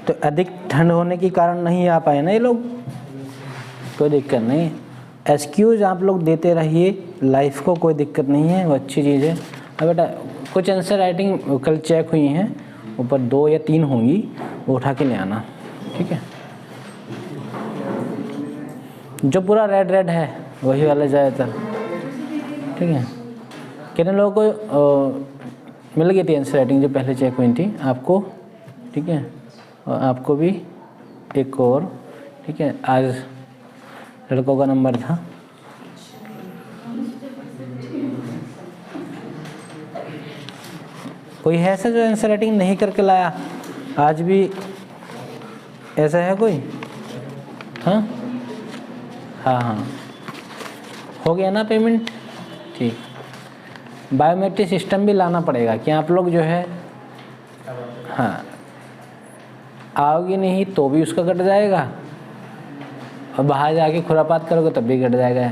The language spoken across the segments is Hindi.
तो अधिक ठंड होने के कारण नहीं आ पाए ना ये लोग, कोई दिक्कत नहीं। एक्सक्यूज आप लोग देते रहिए, लाइफ को कोई दिक्कत नहीं है, वो अच्छी चीज़ है। अब बेटा कुछ आंसर राइटिंग कल चेक हुई हैं, ऊपर 2 या 3 होंगी, वो उठा के ले आना, ठीक है। जो पूरा रेड रेड है वही वाला ज़्यादातर, ठीक है। कितने लोगों को मिल गई थी आंसर राइटिंग जो पहले चेक हुई थी आपको, ठीक है, और आपको भी एक और, ठीक है। आज लड़कों का नंबर था। कोई है ऐसा जो आंसर राइटिंग नहीं करके लाया आज भी, ऐसा है कोई? हाँ हाँ हाँ, हो गया ना पेमेंट, ठीक। बायोमेट्रिक सिस्टम भी लाना पड़ेगा कि आप लोग जो है, हाँ, आओगे नहीं तो भी उसका कट जाएगा, और बाहर जाके खुरापात करोगे तब भी कट जाएगा।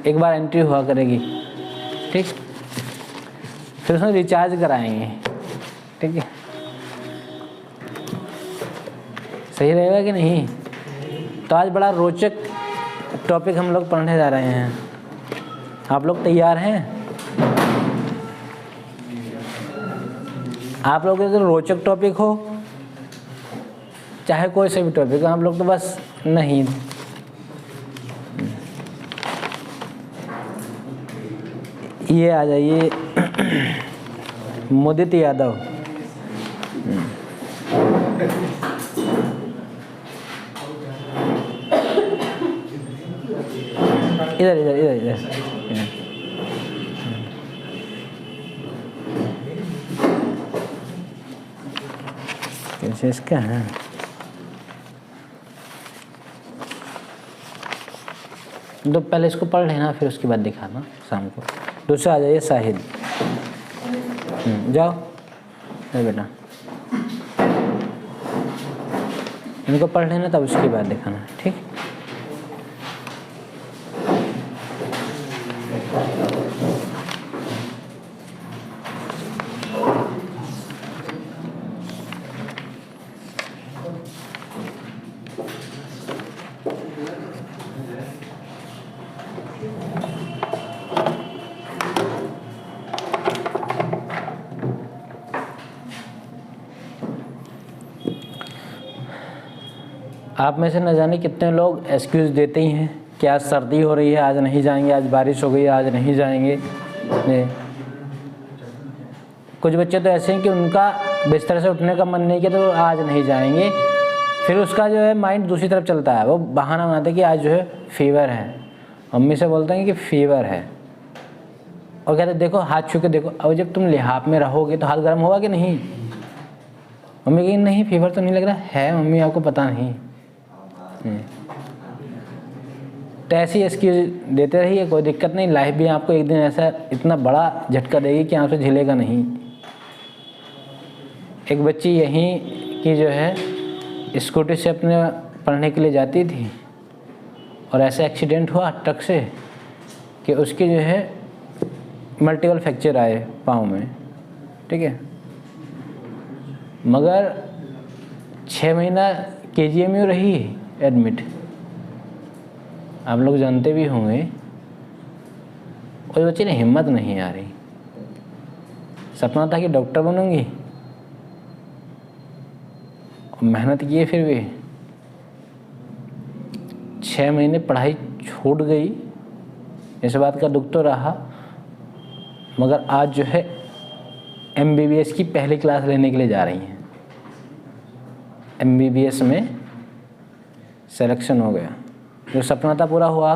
एक बार एंट्री हुआ करेगी, ठीक। फिर उसमें रिचार्ज कराएंगे, ठीक है। सही रहेगा कि नहीं? तो आज बड़ा रोचक टॉपिक हम लोग पढ़ने जा रहे हैं। आप लोग तैयार हैं? आप लोग अगर रोचक टॉपिक हो, चाहे कोई से भी टॉपिक हो, आप लोग तो बस नहीं, ये आ जाइए मुदित यादव, इधर इधर इधर इधर, कैसे इसका है? तो पहले इसको पढ़ लेना, फिर उसके बाद दिखाना शाम को। दूसरा आ जाइए साहिद, जाओ बेटा, इनको पढ़ लेना तब उसके बाद दिखाना, ठीक। आप में से न जाने कितने लोग एक्सक्यूज़ देते ही हैं कि आज सर्दी हो रही है, आज नहीं जाएंगे, आज बारिश हो गई, आज नहीं जाएंगे। कुछ बच्चे तो ऐसे हैं कि उनका बिस्तर से उठने का मन नहीं किया तो आज नहीं जाएंगे, फिर उसका जो है माइंड दूसरी तरफ चलता है, वो बहाना बनाते हैं कि आज जो है फीवर है, मम्मी से बोलते हैं कि फीवर है, और कहते हैं देखो हाथ छू के देखो। अब जब तुम लिहाफ में रहोगे तो हाथ गर्म होगा कि नहीं? मम्मी कहेगी नहीं फीवर तो नहीं लग रहा है, मम्मी आपको पता नहीं। तो ऐसी एक्सक्यूज देते रहिए, कोई दिक्कत नहीं। लाइफ भी आपको एक दिन ऐसा इतना बड़ा झटका देगी कि आपसे झेलेगा नहीं। एक बच्ची यहीं की जो है स्कूटी से अपने पढ़ने के लिए जाती थी, और ऐसा एक्सीडेंट हुआ ट्रक से कि उसकी जो है मल्टीपल फ्रैक्चर आए पाँव में, ठीक है। मगर 6 महीना KGMU रही एडमिट, आप लोग जानते भी होंगे। उस बच्चे ने हिम्मत नहीं आ रही, सपना था कि डॉक्टर बनूंगी, मेहनत किए फिर भी 6 महीने पढ़ाई छूट गई। इस बात का दुख तो रहा, मगर आज जो है MBBS की पहली क्लास लेने के लिए जा रही हैं। MBBS में सिलेक्शन हो गया, जो सपना था पूरा हुआ।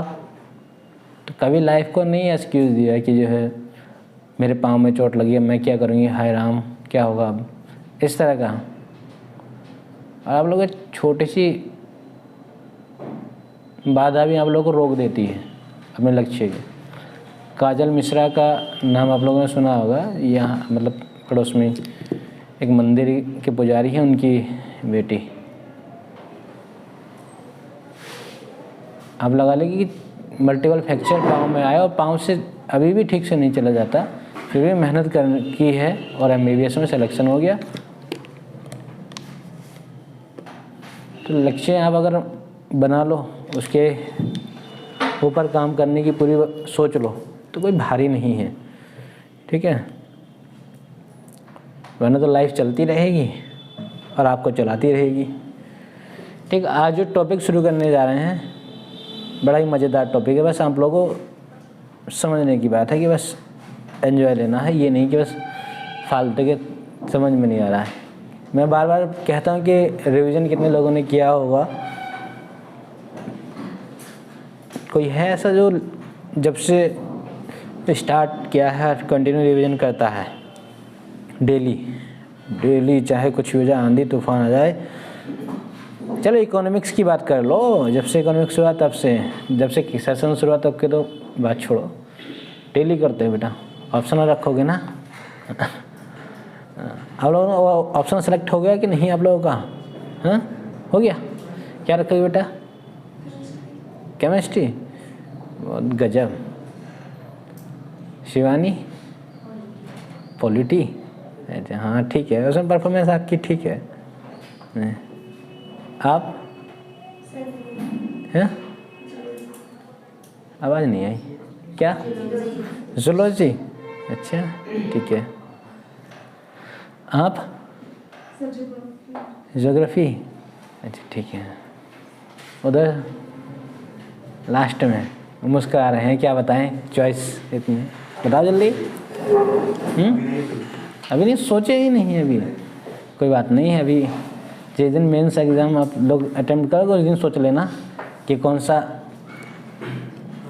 तो कभी लाइफ को नहीं एक्सक्यूज़ दिया कि जो है मेरे पाँव में चोट लगी है, मैं क्या करूँगी, हाय राम क्या होगा अब, इस तरह का। और आप लोगों की छोटी सी बाधा भी आप लोगों को रोक देती है अपने लक्ष्य के। काजल मिश्रा का नाम आप लोगों ने सुना होगा, यहाँ मतलब पड़ोस में एक मंदिर के पुजारी हैं, उनकी बेटी। आप लगा लेंगे कि मल्टीपल फ्रैक्चर पाँव में आया और पाँव से अभी भी ठीक से नहीं चला जाता, फिर भी मेहनत की है और MBBS में सिलेक्शन हो गया। तो लक्ष्य आप अगर बना लो, उसके ऊपर काम करने की पूरी सोच लो, तो कोई भारी नहीं है, ठीक है। वरना तो लाइफ चलती रहेगी और आपको चलाती रहेगी। ठीक, आज जो टॉपिक शुरू करने जा रहे हैं बड़ा ही मज़ेदार टॉपिक है। बस आप लोगों को समझने की बात है कि बस एंजॉय लेना है, ये नहीं कि बस फालतू के समझ में नहीं आ रहा है। मैं बार बार कहता हूँ कि रिवीजन कितने लोगों ने किया होगा। कोई है ऐसा जो जब से स्टार्ट किया है कंटिन्यू रिवीजन करता है डेली, चाहे कुछ भी हो जाए, आंधी तूफान आ जाए। चलो इकोनॉमिक्स की बात कर लो, जब से इकोनॉमिक्स हुआ तब से, जब से सेशन शुरू हुआ तब के तो बात छोड़ो, डेली करते हो बेटा। ऑप्शन रखोगे ना आप लोगों का ऑप्शन सेलेक्ट हो गया कि नहीं आप लोगों का? हाँ, हो गया। क्या रखोगे बेटा? केमिस्ट्री, बहुत गजब। शिवानी पॉलिटी, अच्छा हाँ ठीक है, उसमें परफॉर्मेंस आपकी ठीक है। आप हैं? आवाज़ नहीं आई क्या? जूलॉजी, अच्छा ठीक है। आप? ज्योग्राफी, अच्छा ठीक है। उधर लास्ट में मुस्कुरा रहे हैं, क्या बताएं? चॉइस इतनी, बताओ जल्दी। अभी नहीं सोचे ही नहीं है अभी, कोई बात नहीं है। अभी जिस दिन मेंस एग्ज़ाम आप लोग अटेम्प्ट करोगे उस दिन सोच लेना कि कौन सा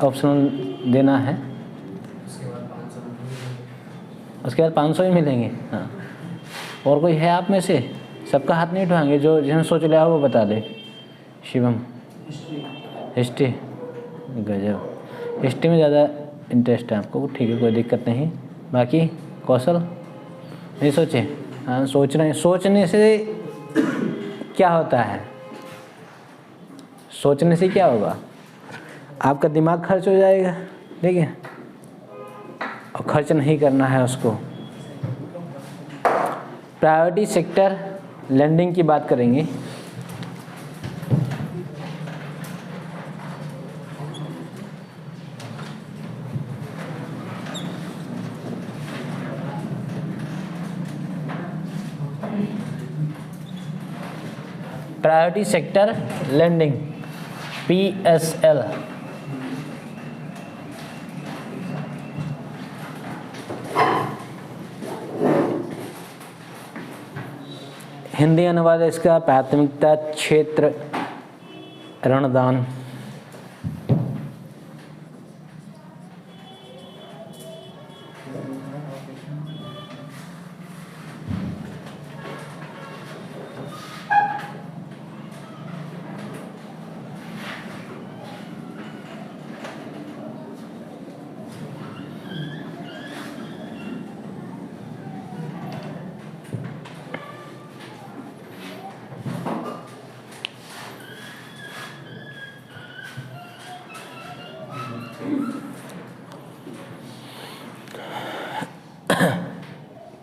ऑप्शनल देना है। उसके बाद 500 ही मिलेंगे। हाँ, और कोई है आप में से? सबका हाथ नहीं उठाएंगे, जो जिन्होंने सोच लिया वो बता दे। शिवम, हिस्ट्री, गजब। हिस्ट्री में ज़्यादा इंटरेस्ट है आपको, ठीक है, कोई दिक्कत नहीं। बाकी कौशल नहीं सोचे? हाँ, सोच रहे हैं। सोचने से क्या होता है? सोचने से क्या होगा? आपका दिमाग खर्च हो जाएगा, ठीक है, और खर्च नहीं करना है उसको। प्रायोरिटी सेक्टर लेंडिंग की बात करेंगे। Priority sector lending, PSL। Hindi अनुवाद है इसका प्राथमिकता क्षेत्र ऋणदान।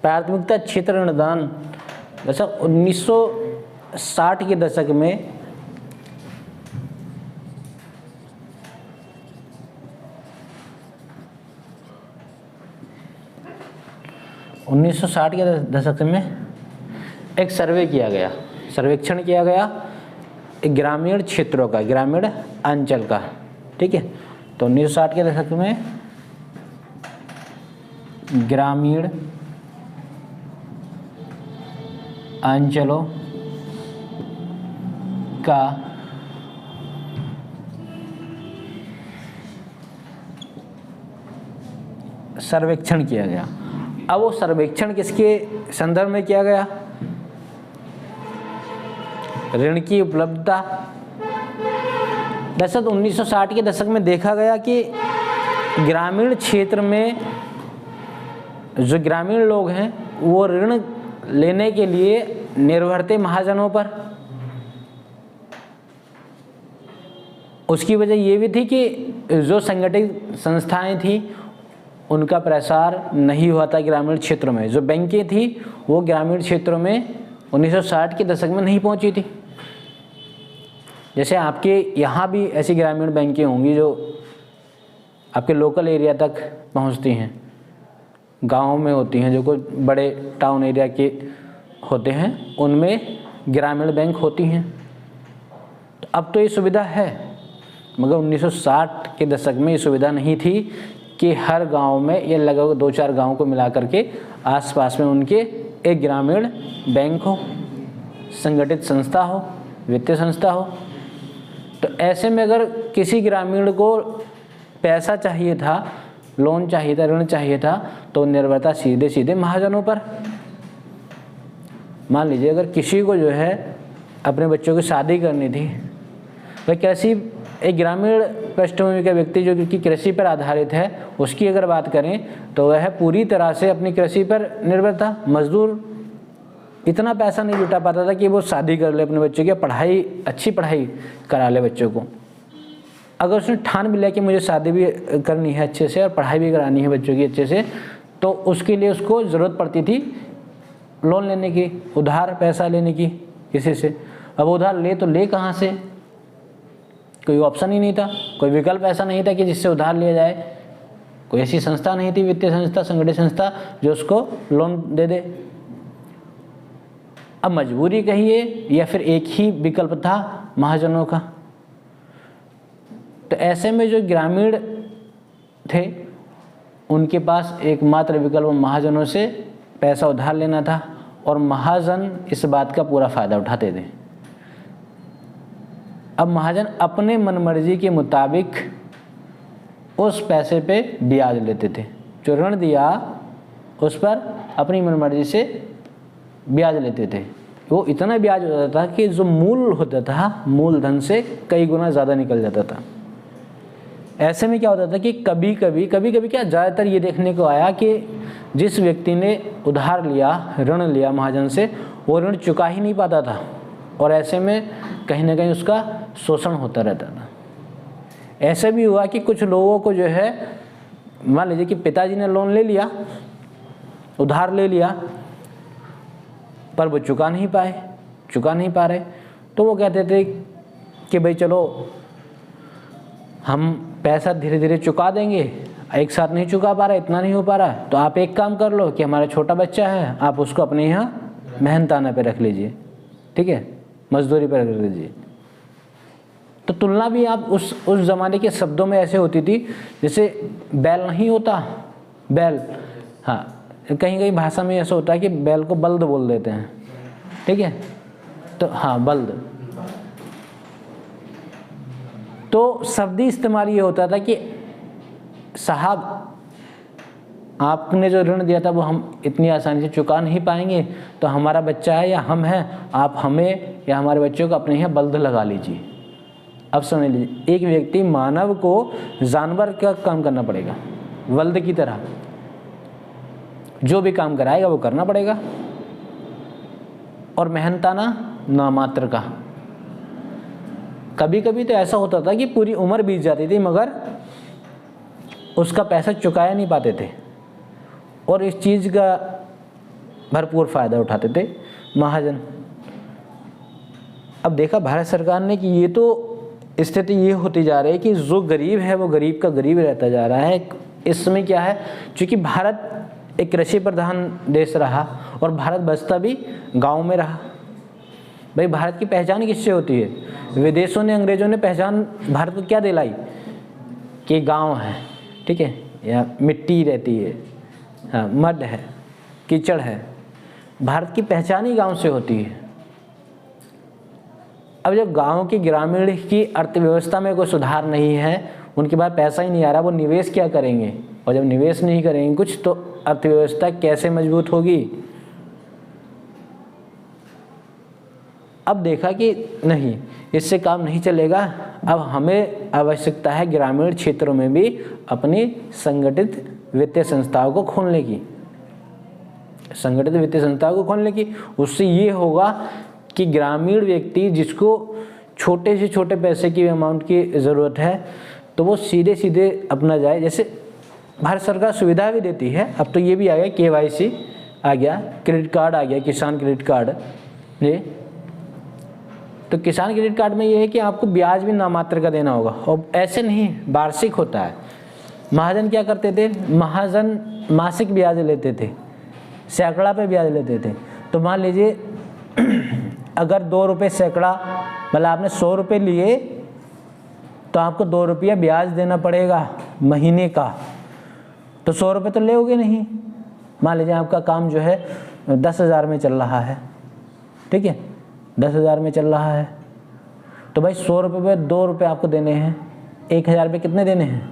प्राथमिकता क्षेत्र ऋणदान दशक 1960 के दशक में के दशक में एक सर्वे किया गया, सर्वेक्षण किया गया एक ग्रामीण क्षेत्रों का, ग्रामीण अंचल का, ठीक है। तो 1960 के दशक में ग्रामीण अंचलों का सर्वेक्षण किया गया। अब वो सर्वेक्षण किसके संदर्भ में किया गया? ऋण की उपलब्धता। दरअसल 1960 के दशक में देखा गया कि ग्रामीण क्षेत्र में जो ग्रामीण लोग हैं वो ऋण लेने के लिए निर्भर थे महाजनों पर। उसकी वजह ये भी थी कि जो संगठित संस्थाएं थी उनका प्रसार नहीं हुआ था ग्रामीण क्षेत्रों में। जो बैंकें थी वो ग्रामीण क्षेत्रों में 1960 के दशक में नहीं पहुंची थी। जैसे आपके यहाँ भी ऐसी ग्रामीण बैंकें होंगी जो आपके लोकल एरिया तक पहुँचती हैं, गाँव में होती हैं, जो कोई बड़े टाउन एरिया के होते हैं उनमें ग्रामीण बैंक होती हैं। तो अब तो ये सुविधा है, मगर 1960 के दशक में ये सुविधा नहीं थी कि हर गांव में, ये लगभग 2-4 गांव को मिला करके आसपास में उनके एक ग्रामीण बैंक हो, संगठित संस्था हो, वित्तीय संस्था हो। तो ऐसे में अगर किसी ग्रामीण को पैसा चाहिए था, लोन चाहिए था, ऋण चाहिए था, तो निर्भरता सीधे सीधे महाजनों पर। मान लीजिए अगर किसी को जो है अपने बच्चों की शादी करनी थी, वह कैसी एक ग्रामीण पृष्ठभूमि का व्यक्ति जो कि कृषि पर आधारित है, उसकी अगर बात करें तो वह पूरी तरह से अपनी कृषि पर निर्भर था। मजदूर इतना पैसा नहीं जुटा पाता था कि वो शादी कर ले अपने बच्चों की, पढ़ाई अच्छी पढ़ाई करा ले बच्चों को। अगर उसने ठान भी लिया कि मुझे शादी भी करनी है अच्छे से और पढ़ाई भी करानी है बच्चों की अच्छे से, तो उसके लिए उसको ज़रूरत पड़ती थी लोन लेने की, उधार पैसा लेने की किसी से। अब उधार ले तो ले कहाँ से, कोई ऑप्शन ही नहीं था, कोई विकल्प ऐसा नहीं था कि जिससे उधार लिया जाए। कोई ऐसी संस्था नहीं थी, वित्तीय संस्था, संगठित संस्था, जो उसको लोन दे दे। अब मजबूरी कहिए या फिर एक ही विकल्प था महाजनों का। तो ऐसे में जो ग्रामीण थे उनके पास एकमात्र विकल्प महाजनों से पैसा उधार लेना था, और महाजन इस बात का पूरा फायदा उठाते थे। अब महाजन अपने मनमर्जी के मुताबिक उस पैसे पे ब्याज लेते थे। जो ऋण दिया उस पर अपनी मनमर्जी से ब्याज लेते थे। वो इतना ब्याज हो जाता था कि जो मूल होता था मूलधन से कई गुना ज़्यादा निकल जाता था। ऐसे में क्या होता था कि कभी कभी क्या ज़्यादातर ये देखने को आया कि जिस व्यक्ति ने उधार लिया, ऋण लिया महाजन से, वो ऋण चुका ही नहीं पाता था, और ऐसे में कहीं ना कहीं उसका शोषण होता रहता था। ऐसे भी हुआ कि कुछ लोगों को जो है, मान लीजिए कि पिताजी ने लोन ले लिया, उधार ले लिया, पर वो चुका नहीं पा रहे, तो वो कहते थे कि भाई चलो हम पैसा धीरे धीरे चुका देंगे, एक साथ नहीं चुका पा रहा, इतना नहीं हो पा रहा, तो आप एक काम कर लो कि हमारा छोटा बच्चा है, आप उसको अपने यहाँ मेहनताना पे रख लीजिए, ठीक है, मजदूरी पर रख लीजिए। तो तुलना भी आप उस ज़माने के शब्दों में ऐसे होती थी, जैसे बैल नहीं होता, बैल, हाँ कहीं कहीं भाषा में ऐसा होता है कि बैल को बल्द बोल देते हैं, ठीक है, तो हाँ बल्द। तो शब्दी इस्तेमाल ये होता था कि साहब आपने जो ऋण दिया था वो हम इतनी आसानी से चुका नहीं पाएंगे, तो हमारा बच्चा है या हम हैं, आप हमें या हमारे बच्चों को अपने यहाँ बल्द लगा लीजिए। अब समझ लीजिए, एक व्यक्ति मानव को जानवर का काम करना पड़ेगा, बल्द की तरह जो भी काम कराएगा वो करना पड़ेगा, और मेहनताना नामात्र का। कभी कभी तो ऐसा होता था कि पूरी उम्र बीत जाती थी मगर उसका पैसा चुकाया नहीं पाते थे, और इस चीज़ का भरपूर फ़ायदा उठाते थे महाजन। अब देखा भारत सरकार ने कि ये तो स्थिति ये होती जा रही है कि जो गरीब है वो गरीब का गरीब रहता जा रहा है। इसमें क्या है, चूँकि भारत एक कृषि प्रधान देश रहा और भारत बसता भी गाँव में रहा। भाई भारत की पहचान किससे होती है? विदेशों ने, अंग्रेजों ने पहचान भारत को क्या दिलाई कि गांव है, ठीक है, या मिट्टी रहती है, हाँ मड है, कीचड़ है। भारत की पहचान ही गांव से होती है। अब जब गांव की ग्रामीण की अर्थव्यवस्था में कोई सुधार नहीं है, उनके पास पैसा ही नहीं आ रहा, वो निवेश क्या करेंगे? और जब निवेश नहीं करेंगे कुछ, तो अर्थव्यवस्था कैसे मजबूत होगी? अब देखा कि नहीं, इससे काम नहीं चलेगा। अब हमें आवश्यकता है ग्रामीण क्षेत्रों में भी अपनी संगठित वित्तीय संस्थाओं को खोलने की, संगठित वित्तीय संस्थाओं को खोलने की। उससे ये होगा कि ग्रामीण व्यक्ति जिसको छोटे से छोटे पैसे की अमाउंट की ज़रूरत है तो वो सीधे सीधे अपना जाए। जैसे भारत सरकार सुविधा भी देती है, अब तो ये भी आ गया KYC आ गया, क्रेडिट कार्ड आ गया, किसान क्रेडिट कार्ड। जी, तो किसान क्रेडिट कार्ड में ये है कि आपको ब्याज भी नामात्र का देना होगा, और ऐसे नहीं वार्षिक होता है। महाजन क्या करते थे, महाजन मासिक ब्याज लेते थे, सैकड़ा पे ब्याज लेते थे। तो मान लीजिए अगर 2 रुपये सैकड़ा, मतलब आपने 100 रुपये लिए तो आपको 2 रुपया ब्याज देना पड़ेगा महीने का, तो 100 रुपये तो लेओगे नहीं। मान लीजिए आपका काम जो है 10,000 में चल रहा है, ठीक है, 10,000 में चल रहा है, तो भाई 100 रुपये पे 2 रुपये आपको देने हैं, 1,000 पे कितने देने हैं,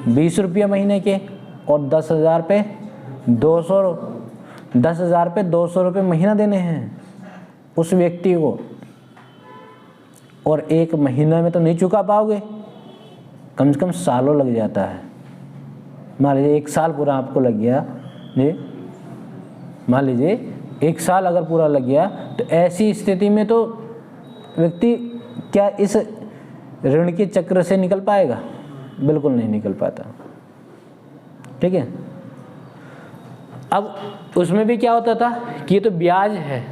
20 रुपये महीने के, और 10,000 पे 200, 10,000 पे 200 रुपये महीना देने हैं उस व्यक्ति को। और एक महीने में तो नहीं चुका पाओगे, कम से कम सालों लग जाता है। मान लीजिए 1 साल पूरा आपको लग गया जी, मान लीजिए 1 साल अगर पूरा लग गया, तो ऐसी स्थिति में तो व्यक्ति क्या इस ऋण के चक्र से निकल पाएगा, बिल्कुल नहीं निकल पाता, ठीक है। अब उसमें भी क्या होता था कि ये तो ब्याज है।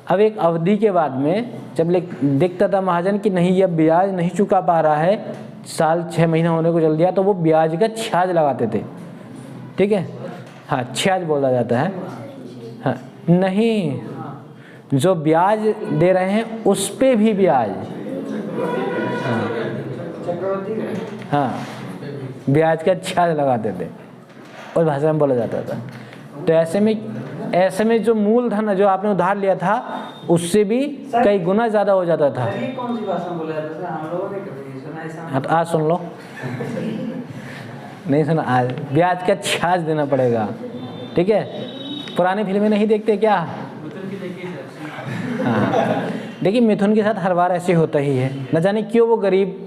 अब एक अवधि के बाद में जब देखता था महाजन कि नहीं ये ब्याज नहीं चुका पा रहा है, साल 6 महीना होने को चल दिया, तो वो ब्याज का छाज लगाते थे, ठीक है, हाँ छाज बोला जाता है, हाँ नहीं, जो ब्याज दे रहे हैं उस पे भी ब्याज, हाँ ब्याज का छाज लगाते थे, उस भाषा में बोला जाता था। तो ऐसे में जो मूलधन जो आपने उधार लिया था उससे भी कई गुना ज़्यादा हो जाता था। ये कौन सी भाषा में बोला जाता है, हम लोगों ने कभी सुना है। हाँ तो आज सुन लो, नहीं सुना, आज ब्याज का छाज देना पड़ेगा, ठीक है। पुरानी फिल्में नहीं देखते क्या, हाँ देखिए मिथुन के साथ हर बार ऐसे होता ही है, न जाने क्यों वो गरीब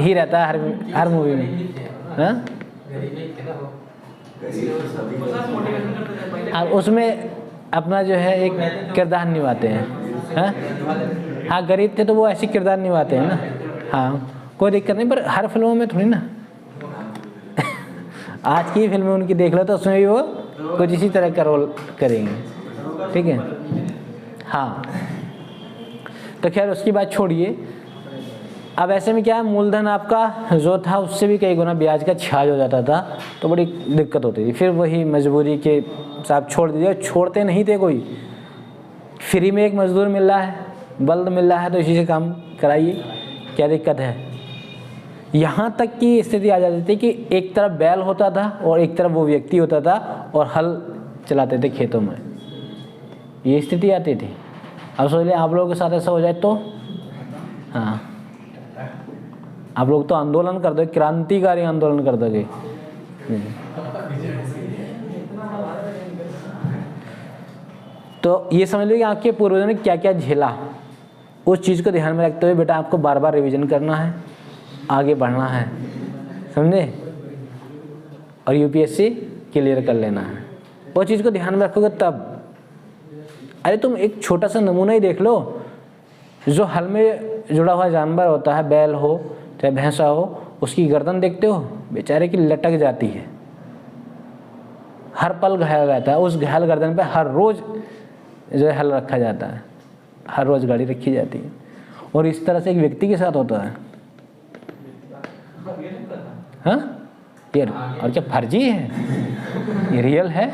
ही रहता है हर मूवी में, हाँ और उसमें अपना जो है एक किरदार निभाते हैं, हाँ गरीब थे तो वो ऐसे किरदार निभाते हैं ना, हाँ कोई दिक्कत नहीं, पर हर फिल्मों में थोड़ी ना आज की फिल्में उनकी देख लो तो उसमें भी वो कुछ इसी तरह का रोल करेंगे, ठीक है। हाँ तो खैर उसकी बात छोड़िए। अब ऐसे में क्या है, मूलधन आपका जो था उससे भी कई गुना ब्याज का छाज हो जाता था, तो बड़ी दिक्कत होती थी। फिर वही मजबूरी के साथ छोड़ दीजिए, छोड़ते नहीं थे कोई, फ्री में एक मजदूर मिल रहा है, बल्द मिल रहा है, तो इसी से काम कराइए, क्या दिक्कत है। यहाँ तक की स्थिति आ जाती थी कि एक तरफ बैल होता था और एक तरफ वो व्यक्ति होता था और हल चलाते थे खेतों में, ये स्थिति आती थी। अब सोच लिया आप लोगों के साथ ऐसा हो जाए तो, हाँ आप लोग तो आंदोलन कर दो, क्रांतिकारी आंदोलन कर दोगे। तो ये समझ लो कि आपके पूर्वजों ने क्या क्या झेला, उस चीज़ को ध्यान में रखते हुए बेटा आपको बार बार रिवीजन करना है, आगे बढ़ना है, समझे, और यूपीएससी क्लियर कर लेना है। वो चीज़ को ध्यान में रखोगे तब। अरे तुम एक छोटा सा नमूना ही देख लो, जो हल में जुड़ा हुआ जानवर होता है, बैल हो चाहे भैंसा हो, उसकी गर्दन देखते हो, बेचारे की लटक जाती है, हर पल घायल रहता है, उस घायल गर्दन पे हर रोज जो है हल रखा जाता है, हर रोज गाड़ी रखी जाती है। और इस तरह से एक व्यक्ति के साथ होता है, हाँ ये और क्या फर्जी है, ये रियल है,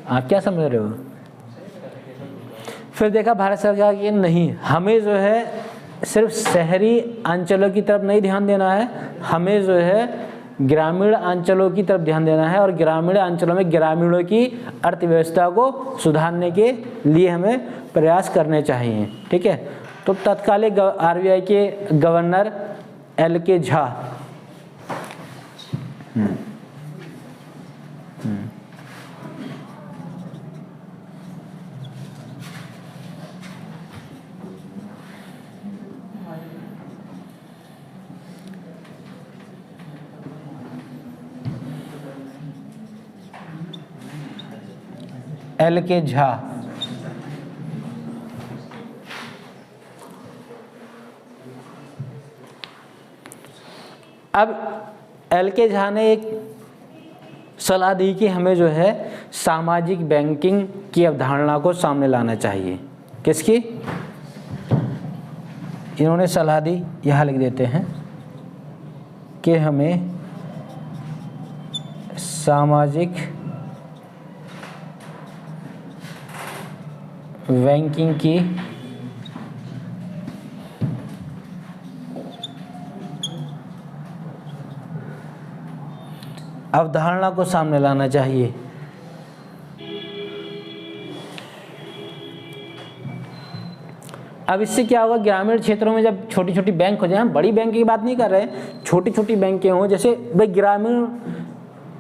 आप क्या समझ रहे हो। फिर देखा भारत सरकार की नहीं, हमें जो है सिर्फ शहरी अंचलों की तरफ नहीं ध्यान देना है, हमें जो है ग्रामीण अंचलों की तरफ ध्यान देना है, और ग्रामीण अंचलों में ग्रामीणों की अर्थव्यवस्था को सुधारने के लिए हमें प्रयास करने चाहिए, ठीक है। तो तत्कालीन आरबीआई के governor LK Jha LK Jha अब LK झा ने एक सलाह दी कि हमें जो है सामाजिक बैंकिंग की अवधारणा को सामने लाना चाहिए। किसकी? इन्होंने सलाह दी, यहाँ लिख देते हैं कि हमें सामाजिक बैंकिंग की अवधारणा को सामने लाना चाहिए। अब इससे क्या होगा, ग्रामीण क्षेत्रों में जब छोटी छोटी बैंक हो जाए, हम बड़ी बैंक की बात नहीं कर रहे, छोटी छोटी बैंकें हों, जैसे भाई ग्रामीण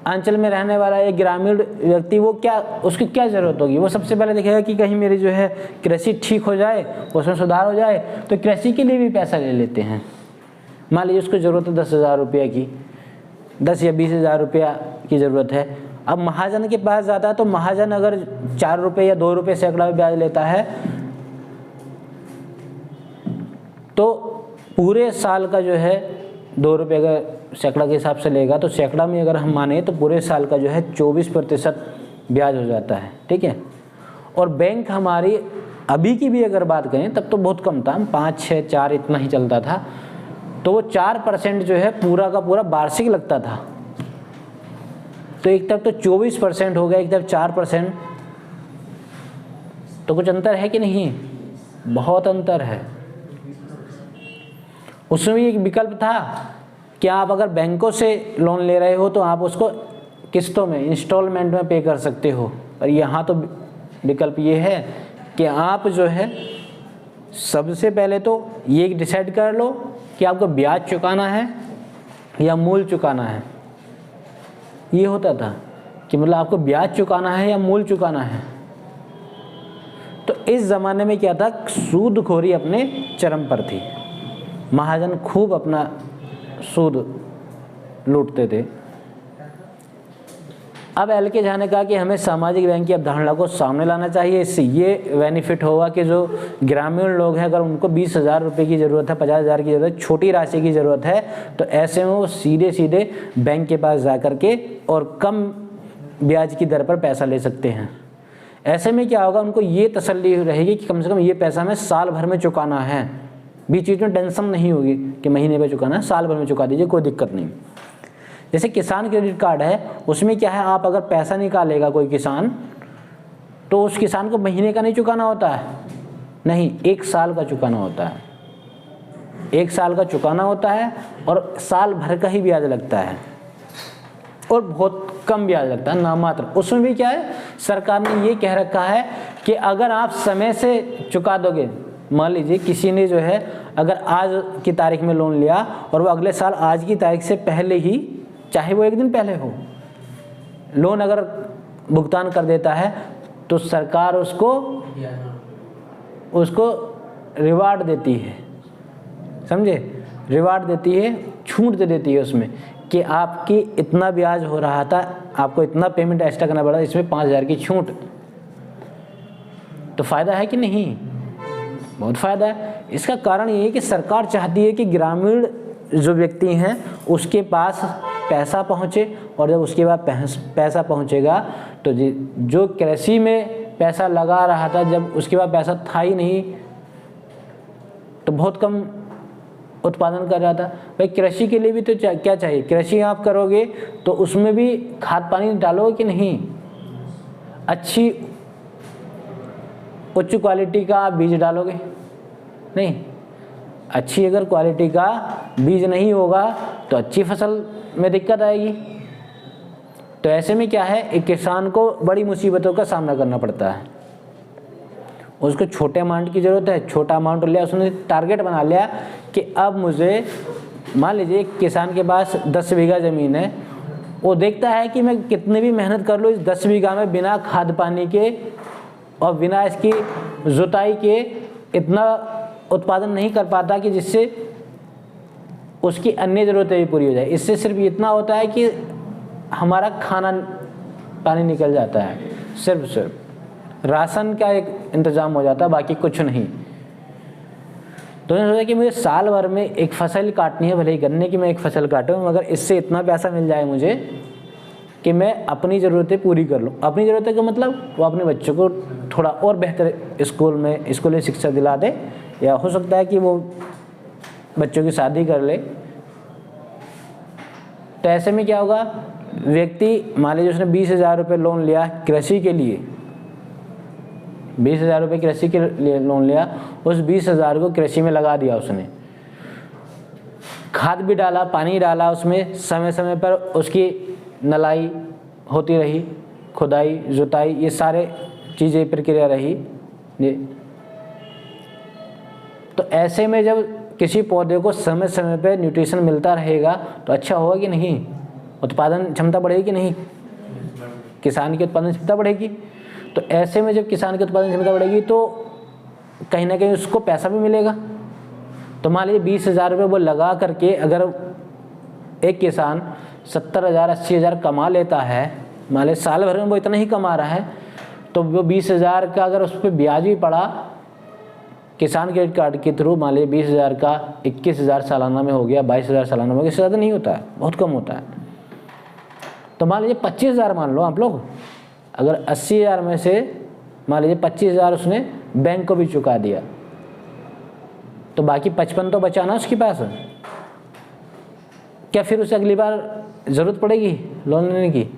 अंचल में रहने वाला एक ग्रामीण व्यक्ति, वो क्या, उसकी क्या ज़रूरत होगी, वो सबसे पहले देखेगा कि कहीं मेरी जो है कृषि ठीक हो जाए, उसमें सुधार हो जाए, तो कृषि के लिए भी पैसा ले लेते हैं। मान लीजिए उसको ज़रूरत है 10,000 रुपये की, 10 या 20,000 रुपया की ज़रूरत है। अब महाजन के पास जाता है तो महाजन अगर 4 रुपये या 2 रुपये सैकड़ा ब्याज लेता है तो पूरे साल का जो है 2 रुपये अगर सैकड़ा के हिसाब से लेगा तो सैकड़ा में अगर हम माने तो पूरे साल का जो है 24% ब्याज हो जाता है। ठीक है। और बैंक हमारी अभी की भी अगर बात करें तब तो बहुत कम था, 5, 6, 4 इतना ही चलता था, तो वो 4% जो है पूरा का पूरा वार्षिक लगता था। तो एक तरफ तो 24% हो गया, एक तरफ 4%, तो कुछ अंतर है कि नहीं? बहुत अंतर है। उसमें भी एक विकल्प था कि आप अगर बैंकों से लोन ले रहे हो तो आप उसको किस्तों में, इंस्टॉलमेंट में पे कर सकते हो, और यहाँ तो विकल्प ये है कि आप जो है सबसे पहले तो ये डिसाइड कर लो कि आपको ब्याज चुकाना है या मूल चुकाना है। ये होता था कि मतलब आपको ब्याज चुकाना है या मूल चुकाना है। तो इस ज़माने में क्या था, सूदखोरी अपने चरम पर थी, महाजन खूब अपना सूद लूटते थे। अब LK झा ने कहा कि हमें सामाजिक बैंक की अवधारणा को सामने लाना चाहिए। इससे ये बेनिफिट होगा कि जो ग्रामीण लोग हैं, अगर उनको 20,000 रुपये की ज़रूरत है, 50,000 की ज़रूरत है, छोटी राशि की ज़रूरत है, तो ऐसे में वो सीधे सीधे बैंक के पास जा कर के और कम ब्याज की दर पर पैसा ले सकते हैं। ऐसे में क्या होगा, उनको ये तसल्ली रहेगी कि कम से कम ये पैसा हमें साल भर में चुकाना है, बीच बीच में टेंशन नहीं होगी कि महीने पे चुकाना है, साल भर में चुका दीजिए, कोई दिक्कत नहीं। जैसे किसान क्रेडिट कार्ड है, उसमें क्या है, आप अगर पैसा निकालेगा कोई किसान तो उस किसान को महीने का नहीं चुकाना होता है, नहीं, 1 साल का चुकाना होता है। 1 साल का चुकाना होता है और साल भर का ही ब्याज लगता है, और बहुत कम ब्याज लगता है, नामात्र। उसमें भी क्या है, सरकार ने ये कह रखा है कि अगर आप समय से चुका दोगे, मान लीजिए किसी ने जो है अगर आज की तारीख में लोन लिया और वो अगले साल आज की तारीख से पहले ही, चाहे वो 1 दिन पहले हो, लोन अगर भुगतान कर देता है तो सरकार उसको रिवार्ड देती है, समझे, रिवार्ड देती है, छूट दे देती है उसमें कि आपकी इतना ब्याज हो रहा था, आपको इतना पेमेंट एक्स्ट्रा करना पड़ा, इसमें 5,000 की छूट। तो फ़ायदा है कि नहीं? बहुत फ़ायदा है। इसका कारण ये है कि सरकार चाहती है कि ग्रामीण जो व्यक्ति हैं उसके पास पैसा पहुँचे, और जब उसके बाद पैसा पहुँचेगा तो जो कृषि में पैसा लगा रहा था, जब उसके बाद पैसा था ही नहीं तो बहुत कम उत्पादन कर रहा था। भाई कृषि के लिए भी तो क्या चाहिए, कृषि आप करोगे तो उसमें भी खाद पानी डालोगे कि नहीं, अच्छी उच्च क्वालिटी का बीज डालोगे, नहीं, अच्छी अगर क्वालिटी का बीज नहीं होगा तो अच्छी फसल में दिक्कत आएगी। तो ऐसे में क्या है, एक किसान को बड़ी मुसीबतों का सामना करना पड़ता है। उसको छोटे अमाउंट की ज़रूरत है, छोटा अमाउंट लिया, उसने टारगेट बना लिया कि अब मुझे, मान लीजिए किसान के पास 10 बीघा ज़मीन है, वो देखता है कि मैं कितनी भी मेहनत कर लूँ इस 10 बीघा में बिना खाद पानी के और बिना इसकी जुताई के इतना उत्पादन नहीं कर पाता कि जिससे उसकी अन्य ज़रूरतें भी पूरी हो जाए। इससे सिर्फ इतना होता है कि हमारा खाना पानी निकल जाता है, सिर्फ राशन का एक इंतज़ाम हो जाता है, बाकी कुछ नहीं। तो मैंने सोचा कि मुझे साल भर में एक फसल काटनी है, भले ही गन्ने की मैं एक फसल काटूँ, मगर इससे इतना पैसा मिल जाए मुझे कि मैं अपनी ज़रूरतें पूरी कर लूँ। अपनी ज़रूरतें का मतलब वो अपने बच्चों को थोड़ा और बेहतर स्कूल में स्कूली शिक्षा दिला दे, या हो सकता है कि वो बच्चों की शादी कर ले। तो ऐसे में क्या होगा, व्यक्ति मान लीजिए उसने 20,000 रुपये लोन लिया कृषि के लिए, 20,000 रुपये कृषि के लिए लोन लिया, उस 20,000 को कृषि में लगा दिया उसने, खाद भी डाला, पानी डाला उसमें, समय समय पर उसकी नलाई होती रही, खुदाई जुताई ये सारे चीज़ें प्रक्रिया रही ये। तो ऐसे में जब किसी पौधे को समय समय पर न्यूट्रिशन मिलता रहेगा तो अच्छा होगा कि नहीं, उत्पादन क्षमता बढ़ेगी कि नहीं, किसान की उत्पादन क्षमता बढ़ेगी। तो ऐसे में जब किसान की उत्पादन क्षमता बढ़ेगी तो कहीं ना कहीं उसको पैसा भी मिलेगा। तो मान लीजिए 20,000 रुपये वो लगा करके अगर एक किसान 70,000 80,000 कमा लेता है, मान लीजिए साल भर में वो इतना ही कमा रहा है, तो वो 20,000 का अगर उस पर ब्याज भी पड़ा किसान क्रेडिट कार्ड के थ्रू, मान लीजिए 20,000 का 21,000 सालाना में हो गया, 22,000 सालाना में हो गया, इससे ज़्यादा नहीं होता है, बहुत कम होता है। तो मान लीजिए 25,000 मान लो आप लोग, अगर 80,000 में से मान लीजिए 25,000 उसने बैंक को भी चुका दिया, तो बाकी 55 तो बचा ना उसके पास। क्या फिर उसे अगली बार ज़रूरत पड़ेगी लोन लेने की?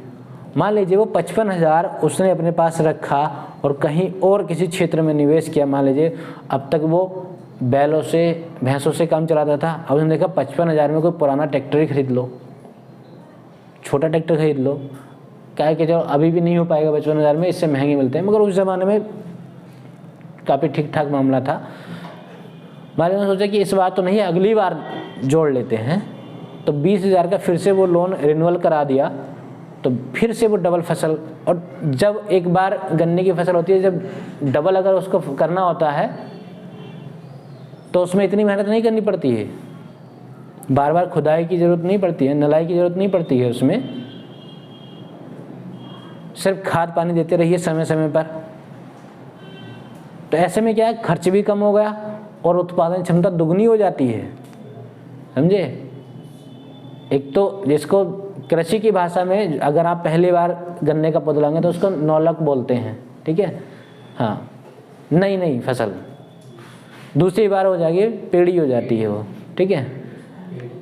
मान लीजिए वो 55,000 उसने अपने पास रखा और कहीं और किसी क्षेत्र में निवेश किया। मान लीजिए अब तक वो बैलों से भैंसों से काम चलाता था, अब उसने देखा 55,000 में कोई पुराना ट्रैक्टर ही खरीद लो, छोटा ट्रैक्टर खरीद लो। क्या है कि जो अभी भी नहीं हो पाएगा 55,000 में, इससे महंगे मिलते हैं, मगर उस ज़माने में काफ़ी ठीक ठाक मामला था। मैंने सोचा कि इस बार तो नहीं, अगली बार जोड़ लेते हैं। तो 20,000 का फिर से वो लोन रिन्यूअल करा दिया, तो फिर से वो डबल फसल। और जब एक बार गन्ने की फसल होती है, जब डबल अगर उसको करना होता है तो उसमें इतनी मेहनत नहीं करनी पड़ती है, बार बार खुदाई की ज़रूरत नहीं पड़ती है, नलाई की ज़रूरत नहीं पड़ती है, उसमें सिर्फ खाद पानी देते रहिए समय समय पर। तो ऐसे में क्या है, खर्च भी कम हो गया और उत्पादन क्षमता दुगनी हो जाती है, समझे। एक तो जिसको कृषि की भाषा में अगर आप पहली बार गन्ने का पौधा लगाएंगे तो उसको नौलक बोलते हैं, ठीक है, हाँ, नई फसल। दूसरी बार हो जाएगी पेड़ी हो जाती है वो, ठीक है,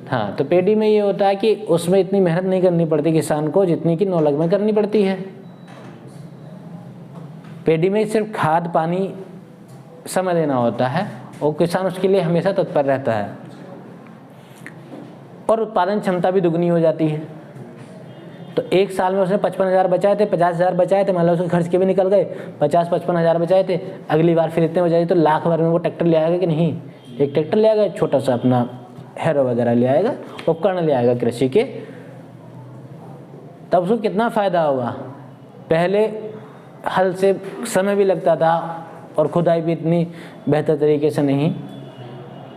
हाँ। तो पेड़ी में ये होता है कि उसमें इतनी मेहनत नहीं करनी पड़ती किसान को जितनी कि नौलक में करनी पड़ती है। पेड़ी में सिर्फ खाद पानी समय देना होता है और किसान उसके लिए हमेशा तत्पर रहता है, और उत्पादन क्षमता भी दुगनी हो जाती है। तो एक साल में उसने 55,000 बचाए थे, 50,000 बचाए थे, मान लो उसके खर्च के भी निकल गए, 50-55,000 बचाए थे, अगली बार फिर इतने हो जाए तो लाख भर में वो ट्रैक्टर ले आएगा कि नहीं? एक ट्रैक्टर ले आएगा, छोटा सा अपना हैरो वगैरह ले आएगा, उपकरण ले आएगा कृषि के, तब उसको कितना फ़ायदा होगा। पहले हल से समय भी लगता था और खुदाई भी इतनी बेहतर तरीके से नहीं,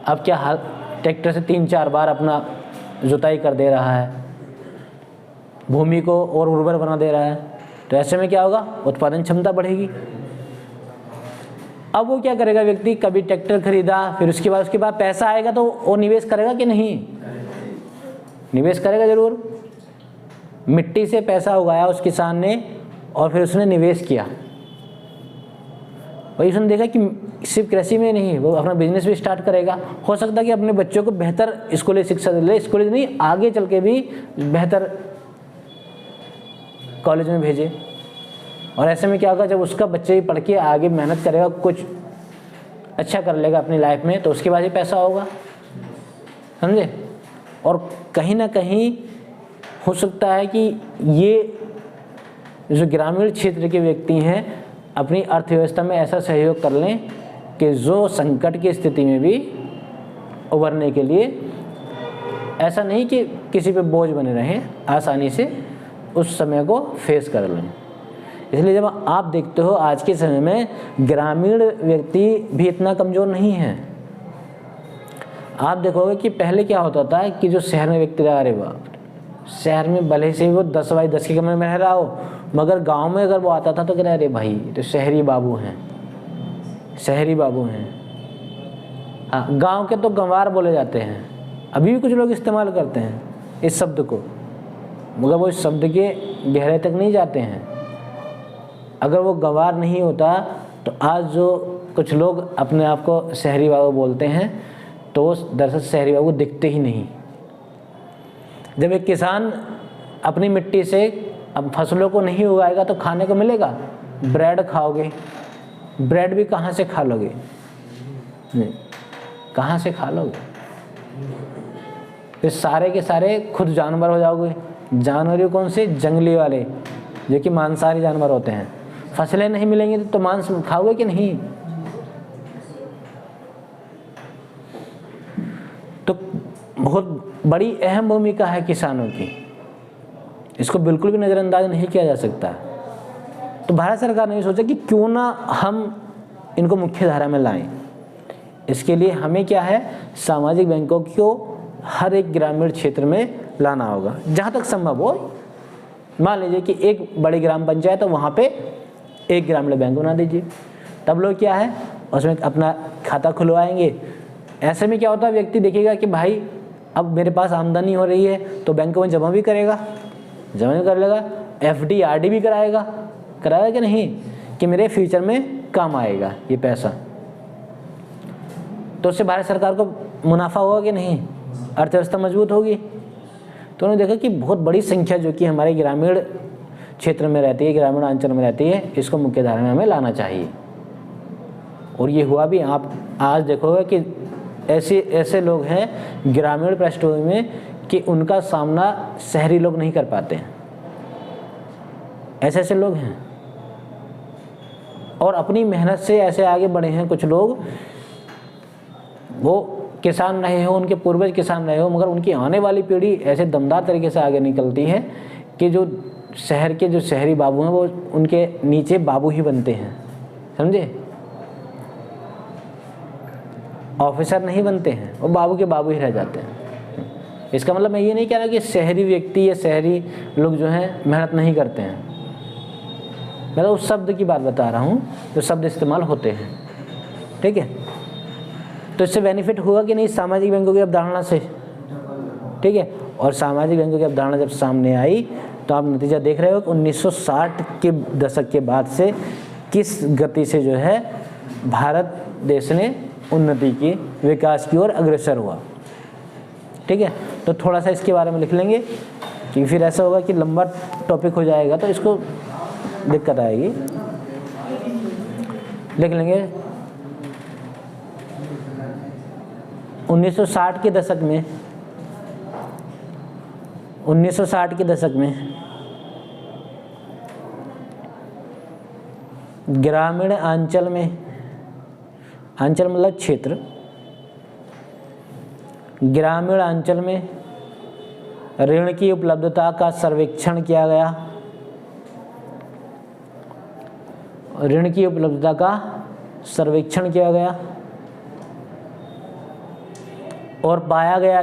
अब क्या हल ट्रैक्टर से 3-4 बार अपना जुताई कर दे रहा है, भूमि को और उर्वर बना दे रहा है। तो ऐसे में क्या होगा, उत्पादन क्षमता बढ़ेगी। अब वो क्या करेगा व्यक्ति, कभी ट्रैक्टर खरीदा, फिर उसके बाद पैसा आएगा तो वो निवेश करेगा कि नहीं? निवेश करेगा ज़रूर। मिट्टी से पैसा उगाया उस किसान ने और फिर उसने निवेश किया, वही उसने देखा कि सिर्फ कृषि में नहीं, वो अपना बिजनेस भी स्टार्ट करेगा। हो सकता है कि अपने बच्चों को बेहतर स्कूली शिक्षा ले, स्कूली नहीं आगे चल के भी बेहतर कॉलेज में भेजे। और ऐसे में क्या होगा, जब उसका बच्चे ही पढ़ के आगे मेहनत करेगा, कुछ अच्छा कर लेगा अपनी लाइफ में, तो उसके बाद ही पैसा होगा, समझे। और कहीं ना कहीं हो सकता है कि ये जो ग्रामीण क्षेत्र के व्यक्ति हैं अपनी अर्थव्यवस्था में ऐसा सहयोग कर लें कि जो संकट की स्थिति में भी उभरने के लिए, ऐसा नहीं कि किसी पे बोझ बने रहें, आसानी से उस समय को फेस कर लें। इसलिए जब आप देखते हो आज के समय में ग्रामीण व्यक्ति भी इतना कमज़ोर नहीं है। आप देखोगे कि पहले क्या होता था कि जो शहर में व्यक्ति रह रहे, बाप, शहर में भले से वो 10 बाई 10 के कमरे में रह रहा हो, मगर गांव में अगर वो आता था तो कह रहे अरे भाई तो शहरी बाबू हैं, शहरी बाबू हैं। हाँ, गांव के तो गंवार बोले जाते हैं, अभी भी कुछ लोग इस्तेमाल करते हैं इस शब्द को, मगर वो इस शब्द के गहरे तक नहीं जाते हैं। अगर वो गंवार नहीं होता तो आज जो कुछ लोग अपने आप को शहरी बाबू बोलते हैं, तो वो दरअसल शहरी बाबू दिखते ही नहीं। जब एक किसान अपनी मिट्टी से अब फसलों को नहीं उगाएगा तो खाने को मिलेगा? ब्रेड खाओगे, ब्रेड भी कहाँ से खा लोगे? नहीं, कहाँ से खा लोगे? फिर सारे के सारे खुद जानवर हो जाओगे। जानवर भी कौन से? जंगली वाले, जो कि मांसाहारी जानवर होते हैं। फसलें नहीं मिलेंगी तो मांस खाओगे कि नहीं? तो बहुत बड़ी अहम भूमिका है किसानों की, इसको बिल्कुल भी नज़रअंदाज नहीं किया जा सकता। तो भारत सरकार ने सोचा कि क्यों ना हम इनको मुख्य धारा में लाएं। इसके लिए हमें क्या है, सामाजिक बैंकों को हर एक ग्रामीण क्षेत्र में लाना होगा जहाँ तक संभव हो। मान लीजिए कि एक बड़ी ग्राम पंचायत है, वहाँ पे एक ग्रामीण बैंक बना दीजिए। तब लोग क्या है, उसमें अपना खाता खुलवाएंगे। ऐसे में क्या होता है, व्यक्ति देखेगा कि भाई अब मेरे पास आमदनी हो रही है तो बैंक में जमा भी करेगा, जमा भी कर लेगा, FD RD भी कराएगा कि नहीं, कि मेरे फ्यूचर में काम आएगा ये पैसा। तो उससे भारत सरकार को मुनाफा होगा कि नहीं, अर्थव्यवस्था मजबूत होगी। तो उन्होंने देखा कि बहुत बड़ी संख्या जो कि हमारे ग्रामीण क्षेत्र में रहती है, ग्रामीण अंचल में रहती है, इसको मुख्य धारा में हमें लाना चाहिए। और ये हुआ भी। आप आज देखोगे कि ऐसे लोग हैं ग्रामीण पृष्ठभूमि में कि उनका सामना शहरी लोग नहीं कर पाते हैं, ऐसे लोग हैं। और अपनी मेहनत से ऐसे आगे बढ़े हैं कुछ लोग, वो किसान रहे हो, उनके पूर्वज किसान रहे हो, मगर उनकी आने वाली पीढ़ी ऐसे दमदार तरीके से आगे निकलती है कि जो शहर के जो शहरी बाबू हैं वो उनके नीचे बाबू ही बनते हैं, समझे? ऑफिसर नहीं बनते हैं, वो बाबू के बाबू ही रह जाते हैं। इसका मतलब मैं ये नहीं कह रहा कि शहरी व्यक्ति या शहरी लोग जो हैं मेहनत नहीं करते हैं, मैं तो उस शब्द की बात बता रहा हूँ जो शब्द इस्तेमाल होते हैं, ठीक है? तो इससे बेनिफिट हुआ कि नहीं सामाजिक बैंकों की अवधारणा से, ठीक है? और सामाजिक बैंकों की अवधारणा जब सामने आई तो आप नतीजा देख रहे हो कि 1960 के दशक के बाद से किस गति से जो है भारत देश ने उन्नति की, विकास की ओर अग्रसर हुआ, ठीक है? तो थोड़ा सा इसके बारे में लिख लेंगे, क्योंकि फिर ऐसा होगा कि लंबा टॉपिक हो जाएगा तो इसको दिक्कत आएगी। लिख लेंगे 1960 के दशक में, 1960 के दशक में ग्रामीण अंचल में, अंचल मतलब क्षेत्र, ग्रामीण अंचल में ऋण की उपलब्धता का सर्वेक्षण किया गया। ऋण की उपलब्धता का सर्वेक्षण किया गया और पाया गया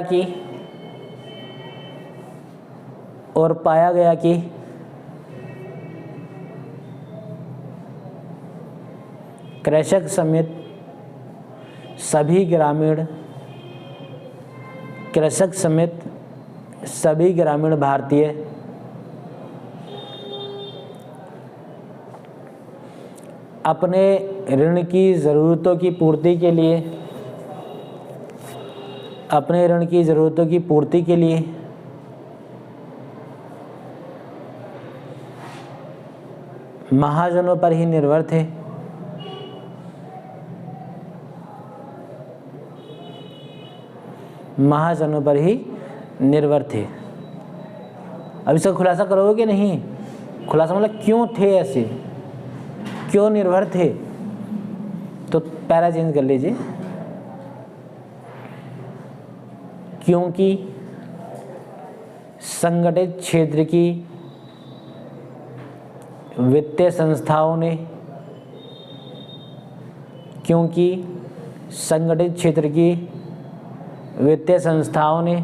कि कृषक समेत सभी ग्रामीण भारतीय अपने ऋण की ज़रूरतों की पूर्ति के लिए महाजनों पर ही निर्भर थे। महाजनों पर ही निर्भर थे। अब इसका खुलासा करोगे कि नहीं? खुलासा मतलब क्यों थे ऐसे, क्यों निर्भर थे? तो पैरा चेंज कर लीजिए। क्योंकि संगठित क्षेत्र की वित्तीय संस्थाओं ने, क्योंकि संगठित क्षेत्र की वित्तीय संस्थाओं ने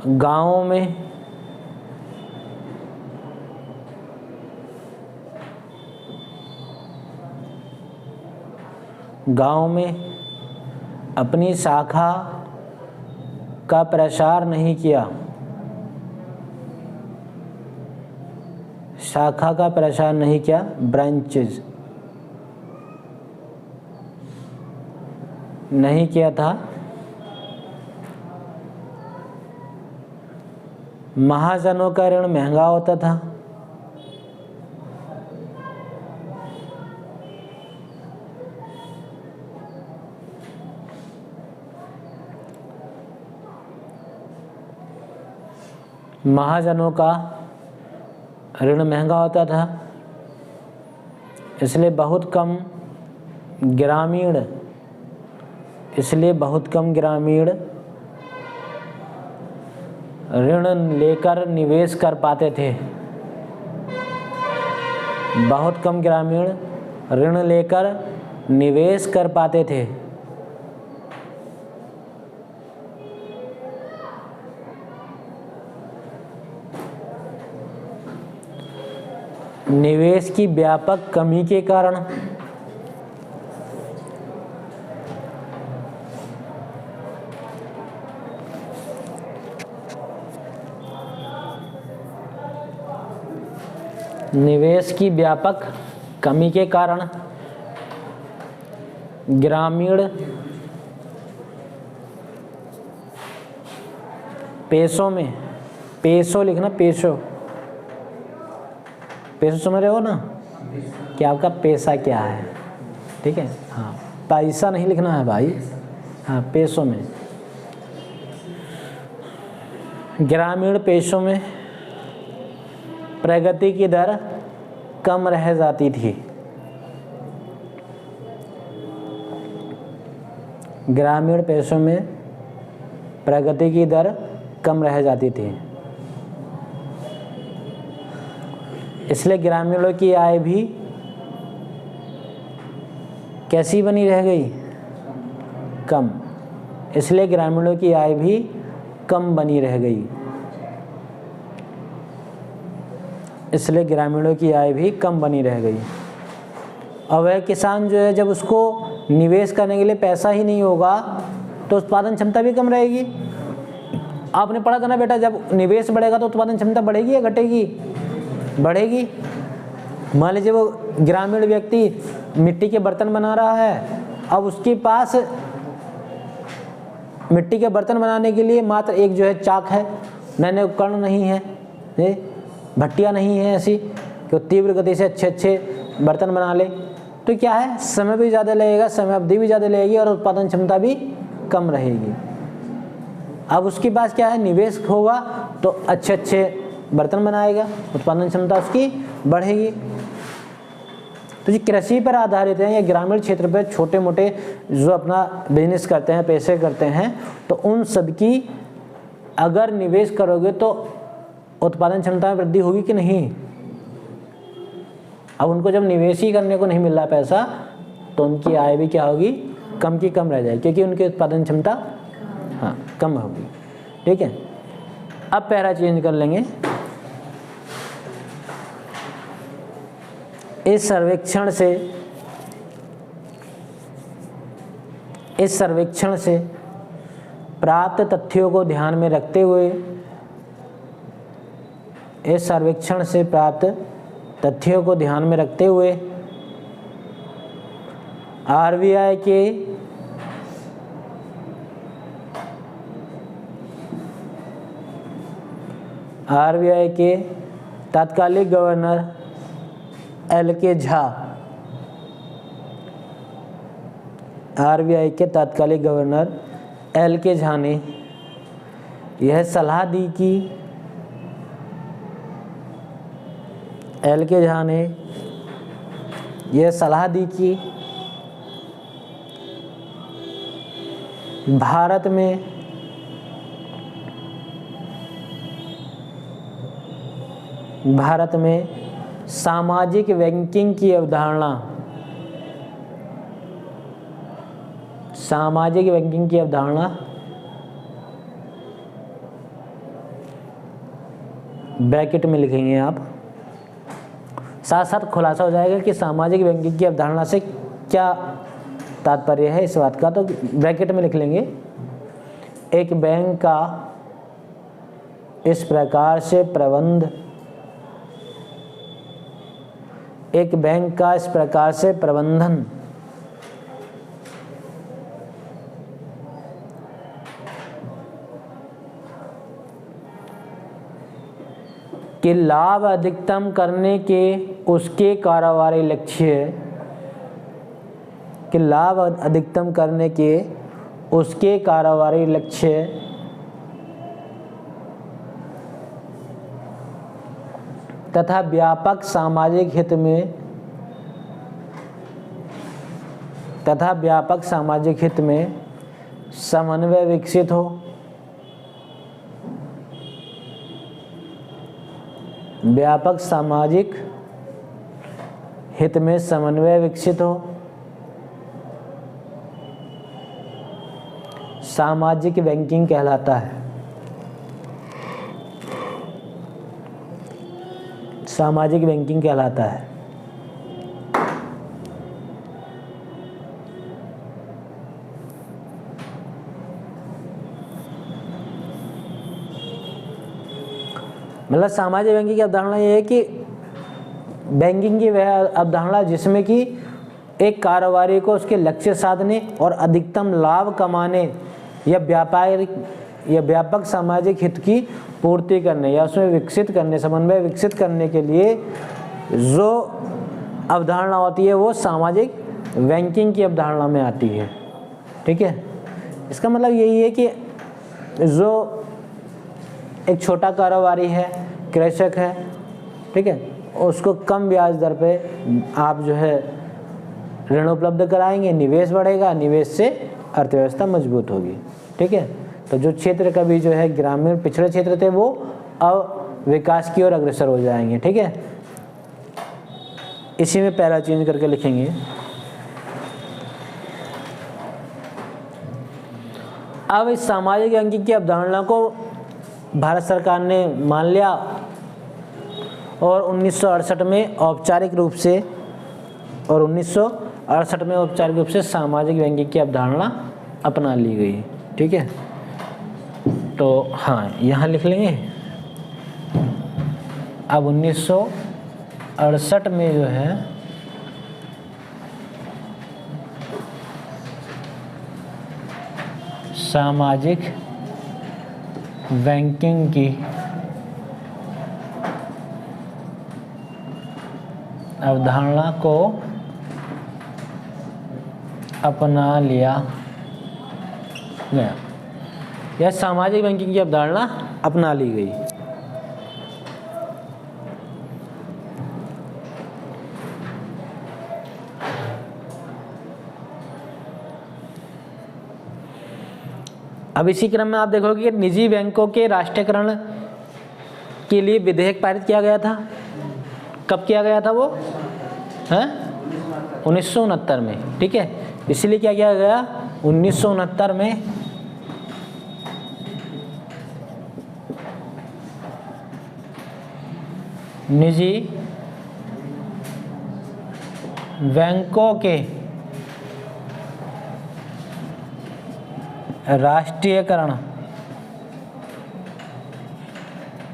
गांवों में गांव में अपनी शाखा का प्रसार नहीं किया। शाखा का प्रसार नहीं किया, ब्रांचेज नहीं किया था। महाजनों का ऋण महंगा होता था। महाजनों का ऋण महंगा होता था, इसलिए बहुत कम ग्रामीण ऋण लेकर निवेश कर पाते थे। बहुत कम ग्रामीण ऋण लेकर निवेश कर पाते थे। निवेश की व्यापक कमी के कारण ग्रामीण पेशो लिखना, पेशो समझ रहे हो ना कि आपका पैसा क्या है, ठीक है। हाँ, पैसा नहीं लिखना है भाई, हाँ पेशों में। ग्रामीण पेशों में प्रगति की दर कम रह जाती थी। ग्रामीण पेशों में प्रगति की दर कम रह जाती थी, इसलिए ग्रामीणों की आय भी कैसी बनी रह गई, कम। इसलिए ग्रामीणों की आय भी कम बनी रह गई। इसलिए ग्रामीणों की आय भी कम बनी रह गई। और वह किसान जो है, जब उसको निवेश करने के लिए पैसा ही नहीं होगा तो उत्पादन क्षमता भी कम रहेगी। आपने पढ़ा था ना बेटा, जब निवेश बढ़ेगा तो उत्पादन क्षमता बढ़ेगी या घटेगी? बढ़ेगी। मान लीजिए वो ग्रामीण व्यक्ति मिट्टी के बर्तन बना रहा है, अब उसके पास मिट्टी के बर्तन बनाने के लिए मात्र एक जो है चाक है, नए उपकरण नहीं है, भट्टियाँ नहीं है ऐसी कि तीव्र गति से अच्छे बर्तन बना ले, तो क्या है, समय भी ज़्यादा लगेगा, समय अवधि भी ज़्यादा लगेगी और उत्पादन क्षमता भी कम रहेगी। अब उसके पास क्या है, निवेश होगा तो अच्छे बर्तन बनाएगा, उत्पादन क्षमता उसकी बढ़ेगी। तो ये कृषि पर आधारित है, या ग्रामीण क्षेत्र पर छोटे मोटे जो अपना बिजनेस करते हैं, पैसे करते हैं, तो उन सब की अगर निवेश करोगे तो उत्पादन क्षमता में वृद्धि होगी कि नहीं? अब उनको जब निवेश ही करने को नहीं मिल रहा पैसा, तो उनकी आय भी क्या होगी, कम की कम रह जाएगी, क्योंकि उनकी उत्पादन क्षमता हाँ कम होगी। ठीक है, अब पैरा चेंज कर लेंगे। इस सर्वेक्षण से प्राप्त तथ्यों को ध्यान में रखते हुए आरबीआई के तात्कालिक गवर्नर एल.के. झा ने यह सलाह दी कि भारत में सामाजिक बैंकिंग की अवधारणा ब्रैकेट में लिखेंगे आप, साथ साथ खुलासा हो जाएगा कि सामाजिक बैंकिंग की अवधारणा से क्या तात्पर्य है इस बात का, तो ब्रैकेट में लिख लेंगे, एक बैंक का इस प्रकार से प्रबंध, एक बैंक का इस प्रकार से प्रबंधन कि लाभ अधिकतम करने के उसके कारोबारी लक्ष्य, कि लाभ अधिकतम करने के उसके कारोबारी लक्ष्य तथा व्यापक सामाजिक हित में, तथा व्यापक सामाजिक हित में समन्वय विकसित हो, व्यापक सामाजिक हित में समन्वय विकसित हो, सामाजिक बैंकिंग कहलाता है। सामाजिक बैंकिंग कहलाता है। मतलब सामाजिक बैंकिंग की अवधारणा ये है कि बैंकिंग की वह अवधारणा जिसमें कि एक कारोबारी को उसके लक्ष्य साधने और अधिकतम लाभ कमाने या व्यापक सामाजिक हित की पूर्ति करने या उसमें विकसित करने, समन्वय विकसित करने के लिए जो अवधारणा होती है वो सामाजिक बैंकिंग की अवधारणा में आती है। ठीक है, इसका मतलब यही है कि जो एक छोटा कारोबारी है, कृषक है, ठीक है, उसको कम ब्याज दर पे आप जो है ऋण उपलब्ध कराएंगे, निवेश बढ़ेगा, निवेश से अर्थव्यवस्था मजबूत होगी। ठीक है, तो जो क्षेत्र कभी जो है ग्रामीण पिछड़े क्षेत्र थे वो अब विकास की ओर अग्रसर हो जाएंगे। ठीक है, इसी में पैरा चेंज करके लिखेंगे। अब इस सामाजिक बैंकिंग की अवधारणा को भारत सरकार ने मान लिया और 1968 में औपचारिक रूप से सामाजिक बैंकिंग की अवधारणा अपना ली गई। ठीक है, तो हाँ यहाँ लिख लेंगे। अब 1968 में जो है सामाजिक बैंकिंग की अवधारणा को अपना लिया गया, यह सामाजिक बैंकिंग की अवधारणा अपना ली गई। अब इसी क्रम में आप देखोगे कि निजी बैंकों के राष्ट्रीयकरण के लिए विधेयक पारित किया गया था। कब किया गया था वो? है 1969 में। ठीक है, इसलिए क्या किया गया 1969 में निजी बैंकों के राष्ट्रीयकरण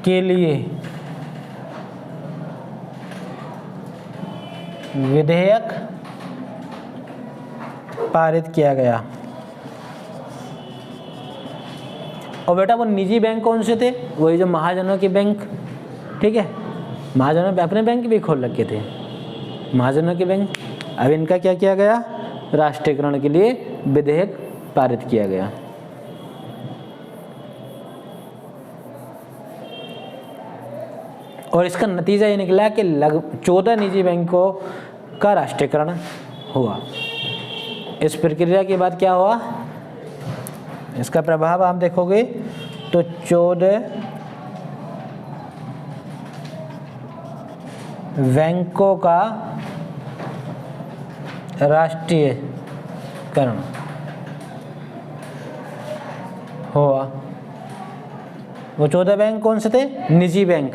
के लिए विधेयक पारित किया गया। और बेटा वो निजी बैंक कौन से थे? वही जो महाजनों के बैंक। ठीक है, महाजनों ने अपने बैंक भी खोल रखे थे, महाजनों के बैंक। अब इनका क्या किया गया? राष्ट्रीयकरण के लिए विधेयक पारित किया गया। और इसका नतीजा ये निकला कि 14 निजी बैंकों का राष्ट्रीयकरण हुआ। इस प्रक्रिया के बाद क्या हुआ, इसका प्रभाव आप देखोगे तो 14 बैंकों का राष्ट्रीयकरण हुआ। वो 14 बैंक कौन से थे? निजी बैंक।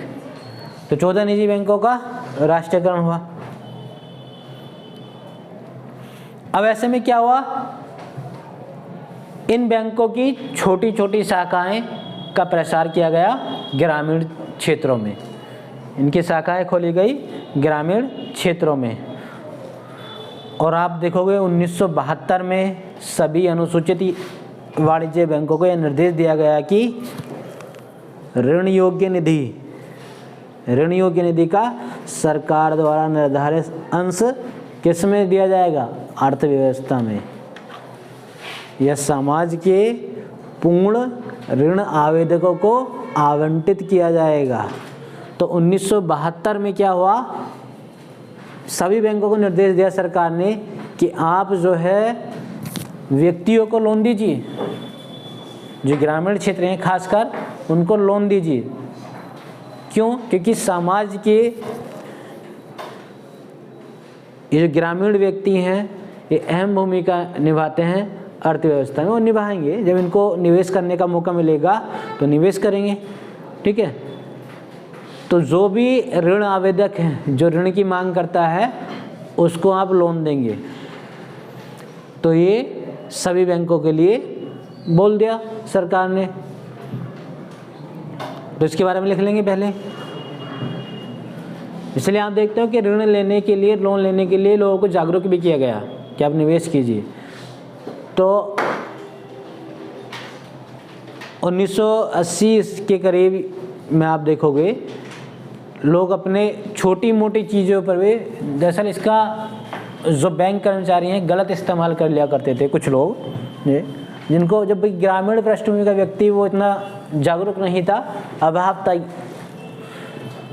तो 14 निजी बैंकों का राष्ट्रीयकरण हुआ। अब ऐसे में क्या हुआ, इन बैंकों की छोटी छोटी शाखाएं का प्रसार किया गया ग्रामीण क्षेत्रों में, इनकी शाखाएं खोली गई ग्रामीण क्षेत्रों में। और आप देखोगे 1972 में सभी अनुसूचित वाणिज्य बैंकों को यह निर्देश दिया गया कि ऋण योग्य निधि का सरकार द्वारा निर्धारित अंश किस में दिया जाएगा, अर्थव्यवस्था में। यह समाज के पूर्ण ऋण आवेदकों को आवंटित किया जाएगा। तो 1972 में क्या हुआ, सभी बैंकों को निर्देश दिया सरकार ने कि आप जो है व्यक्तियों को लोन दीजिए, जो ग्रामीण क्षेत्र हैं खासकर उनको लोन दीजिए। क्यों? क्योंकि समाज के ये जो ग्रामीण व्यक्ति हैं ये अहम भूमिका निभाते हैं अर्थव्यवस्था में, और निभाएंगे। जब इनको निवेश करने का मौका मिलेगा तो निवेश करेंगे, ठीक है। तो जो भी ऋण आवेदक हैं, जो ऋण की मांग करता है, उसको आप लोन देंगे। तो ये सभी बैंकों के लिए बोल दिया सरकार ने। तो इसके बारे में लिख लेंगे पहले। इसलिए आप देखते हो कि ऋण लेने के लिए, लोन लेने के लिए लोगों को जागरूक भी किया गया कि आप निवेश कीजिए। तो 1980 के करीब में आप देखोगे लोग अपने छोटी मोटी चीज़ों पर भी, दरअसल इसका जो बैंक कर्मचारी हैं गलत इस्तेमाल कर लिया करते थे कुछ लोग, जिनको जब ग्रामीण पृष्ठभूमि का व्यक्ति वो इतना जागरूक नहीं था, अभाव था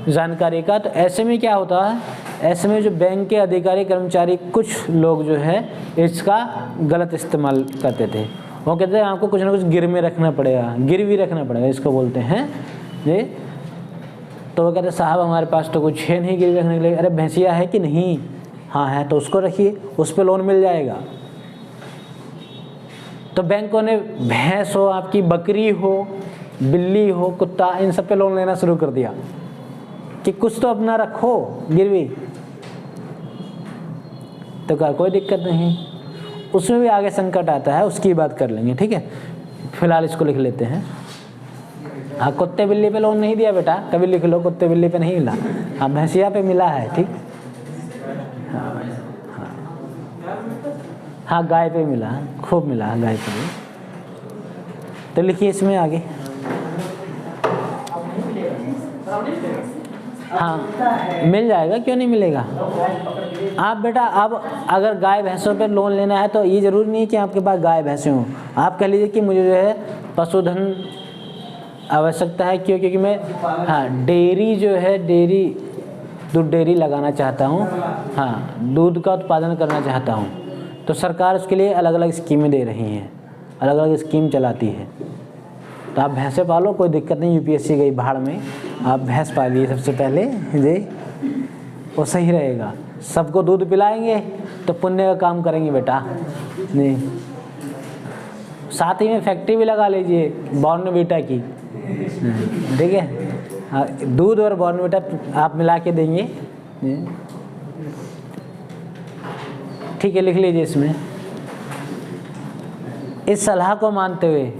जानकारी का। तो ऐसे में क्या होता है, ऐसे में जो बैंक के अधिकारी कर्मचारी कुछ लोग जो है इसका गलत इस्तेमाल करते थे। वो कहते हैं आपको कुछ ना कुछ गिरवी रखना पड़ेगा, गिरवी रखना पड़ेगा, इसको बोलते हैं जी। तो वो कहते साहब हमारे पास तो कुछ है नहीं गिरवी रखने के लिए। अरे भैंसिया है कि नहीं? हाँ है, तो उसको रखिए, उस पर लोन मिल जाएगा। तो बैंकों ने भैंस हो, आपकी बकरी हो, बिल्ली हो, कुत्ता, इन सब पे लोन लेना शुरू कर दिया कि कुछ तो अपना रखो गिरवी। तो कहा कोई दिक्कत नहीं, उसमें भी आगे संकट आता है, उसकी बात कर लेंगे, ठीक है। फिलहाल इसको लिख लेते हैं। हाँ, कुत्ते बिल्ली पे लोन नहीं दिया बेटा, कभी लिख लो, कुत्ते बिल्ली पे नहीं मिला। हाँ, भैंसिया पे मिला है, ठीक। हाँ, गाय पे मिला, खूब मिला है गाय पे भी। तो लिखिए इसमें आगे। हाँ, मिल जाएगा, क्यों नहीं मिलेगा। आप बेटा, अब अगर गाय भैंसों पे लोन लेना है तो ये ज़रूरी नहीं है कि आपके पास गाय भैंसें हों। आप कह लीजिए कि मुझे जो है पशुधन आवश्यकता है, क्यों? क्योंकि मैं डेयरी जो है, दूध डेयरी लगाना चाहता हूँ, दूध का उत्पादन करना चाहता हूँ। तो सरकार उसके लिए अलग अलग स्कीमें दे रही हैं, अलग अलग स्कीम चलाती है। तो आप भैंसे पालो, कोई दिक्कत नहीं। यूपीएससी गई भाड़ में, आप भैंस पालिए सबसे पहले जी, वो सही रहेगा। सबको दूध पिलाएंगे तो पुण्य का काम करेंगे बेटा। नहीं, साथ ही में फैक्ट्री भी लगा लीजिए बॉर्नवीटा की, ठीक है। दूध और बॉर्नवीटा आप मिला के देंगे, ठीक है। लिख लीजिए इसमें। इस सलाह को मानते हुए,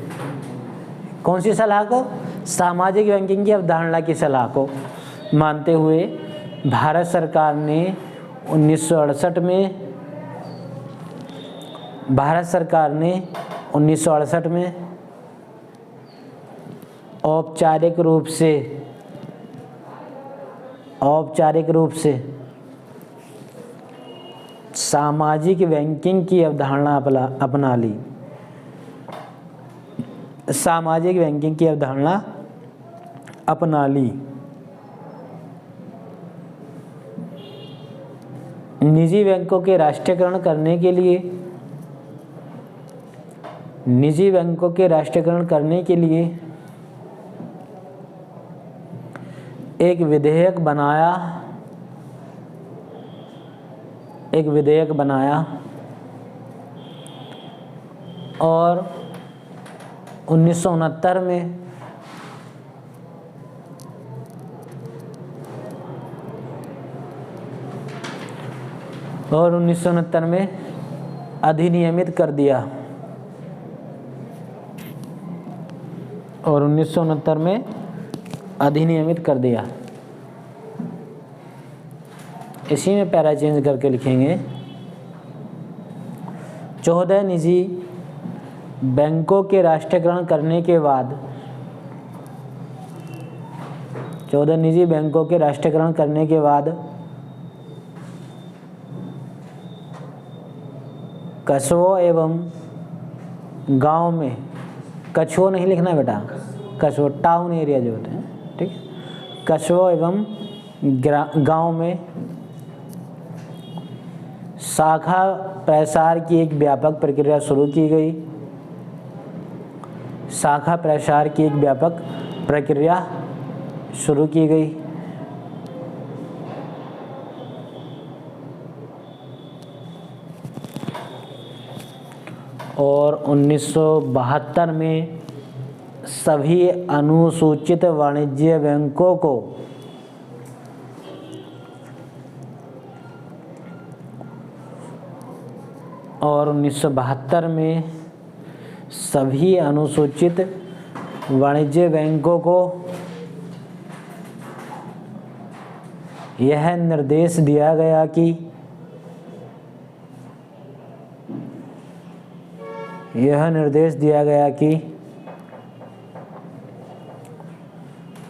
कौन सी सलाह को? सामाजिक बैंकिंग की अवधारणा की सलाह को मानते हुए भारत सरकार ने 1968 में औपचारिक रूप से सामाजिक बैंकिंग की अवधारणा अपना ली। सामाजिक बैंकिंग की अवधारणा अपना ली। निजी बैंकों के राष्ट्रीयकरण करने के लिए एक विधेयक बनाया और 1969 में अधिनियमित कर दिया और 1969 में अधिनियमित कर दिया। इसी में पैरा चेंज करके लिखेंगे 14 निजी बैंकों के राष्ट्रीयकरण करने के बाद 14 निजी बैंकों के राष्ट्रीयकरण करने के बाद कस्बों एवं गांव में, कछुओं नहीं लिखना बेटा, कस्बों टाउन एरिया जो होते हैं, ठीक है, कस्बों एवं गांव में शाखा प्रसार की एक व्यापक प्रक्रिया शुरू की गई। शाखा प्रसार की एक व्यापक प्रक्रिया शुरू की गई। और 1972 में सभी अनुसूचित वाणिज्य बैंकों को और 1972 में सभी अनुसूचित वाणिज्य बैंकों को यह निर्देश दिया गया कि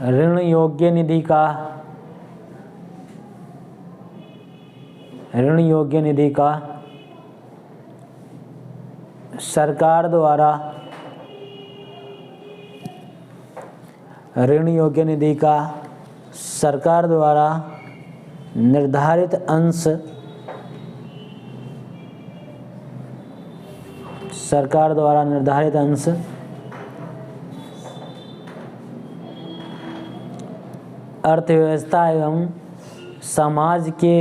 ऋण योग्य निधि का सरकार द्वारा निर्धारित अंश अर्थव्यवस्था एवं समाज के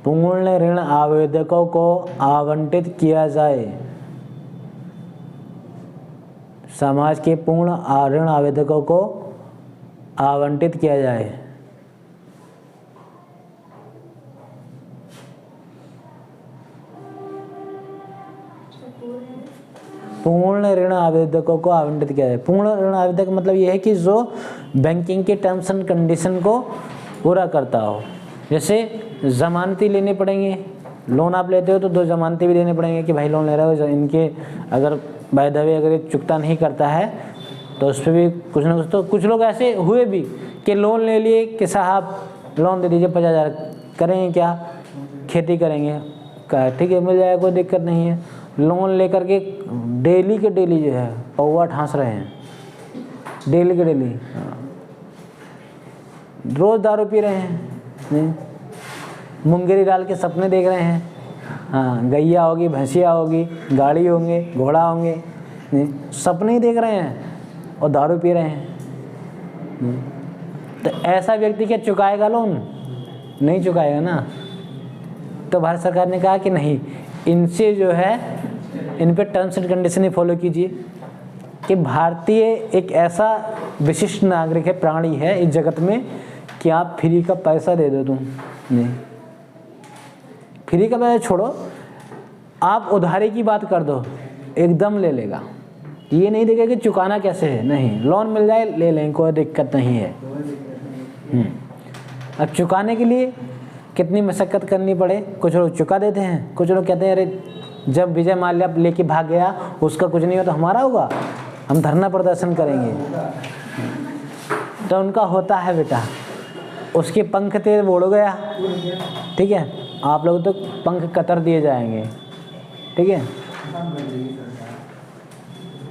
पूर्ण ऋण आवेदकों को आवंटित किया जाए। समाज के पूर्ण ऋण आवेदकों को आवंटित किया जाए। पूर्ण ऋण आवेदकों को आवंटित किया जाए। पूर्ण ऋण आवेदक मतलब यह है कि जो बैंकिंग के टर्म्स एंड कंडीशन को पूरा करता हो। जैसे ज़मानती लेने पड़ेंगे, लोन आप लेते हो तो 2 ज़मानती भी देने पड़ेंगे कि भाई लोन ले रहे हो, इनके अगर बाय द वे अगर ये चुकता नहीं करता है तो उस पर भी कुछ ना कुछ। तो कुछ लोग ऐसे हुए भी कि लोन ले लिए कि साहब लोन दे दीजिए 50,000, करेंगे क्या, खेती करेंगे, ठीक है मिल जाएगा, कोई दिक्कत नहीं है। लोन लेकर के डेली के डेली जो है पौवा ठांस रहे हैं, डेली के डेली रोज़ दारू पी रहे हैं, मुंगेरी डाल के सपने देख रहे हैं। हाँ, गैया होगी, भैंसिया होगी, गाड़ी होंगे, घोड़ा होंगे, सपने ही देख रहे हैं और दारू पी रहे हैं। तो ऐसा व्यक्ति क्या चुकाएगा लोन? नहीं चुकाएगा ना। तो भारत सरकार ने कहा कि नहीं, इनसे जो है इन पे terms and condition he follow कीजिए कि भारतीय एक ऐसा विशिष्ट नागरिक है, प्राणी है इस जगत में कि आप फ्री का पैसा दे दो, तुम नहीं, फ्री का पैसा छोड़ो, आप उधारी की बात कर दो, एकदम ले लेगा। ये नहीं देखेगा कि चुकाना कैसे है, नहीं, लोन मिल जाए ले लें, कोई दिक्कत नहीं है। अब चुकाने के लिए कितनी मशक्क़त करनी पड़े, कुछ लोग चुका देते हैं, कुछ लोग कहते हैं अरे जब विजय माल्या लेके भाग गया उसका कुछ नहीं हो तो हमारा होगा, हम धरना प्रदर्शन करेंगे। तो उनका होता है बेटा, उसके पंख थे वो उड़ गया, ठीक है, आप लोग तो पंख कतर दिए जाएंगे, ठीक है।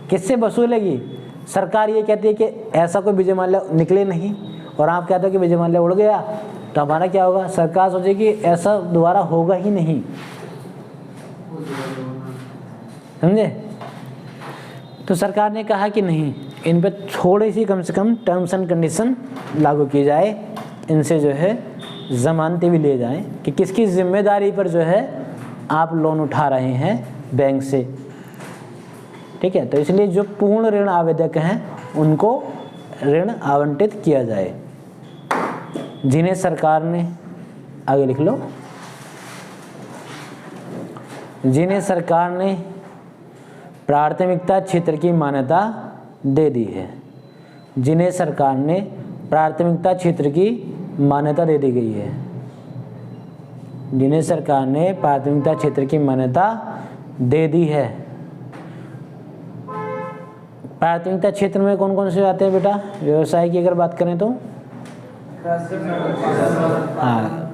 किससे वसूलेगी सरकार? ये कहती है कि ऐसा कोई विजय माल्या निकले नहीं, और आप कहते हो कि विजय माल्या उड़ गया, तो हमारा क्या होगा? सरकार सोचेगी ऐसा दोबारा होगा ही नहीं, समझे। तो सरकार ने कहा कि नहीं, इन पे थोड़ी सी कम से कम टर्म्स एंड कंडीशन लागू की जाए, इनसे जो है ज़मानतें भी ले जाएं कि किसकी जिम्मेदारी पर जो है आप लोन उठा रहे हैं बैंक से, ठीक है। तो इसलिए जो पूर्ण ऋण आवेदक हैं उनको ऋण आवंटित किया जाए, जिन्हें सरकार ने, आगे लिख लो, जिन्हें सरकार ने प्राथमिकता क्षेत्र की मान्यता दे दी है, जिन्हें सरकार ने प्राथमिकता क्षेत्र की मान्यता दे दी गई है, जिन्हें सरकार ने प्राथमिकता क्षेत्र की मान्यता दे दी है। प्राथमिकता क्षेत्र में कौन कौन से आते हैं बेटा? व्यवसाय की अगर बात करें तो हाँ,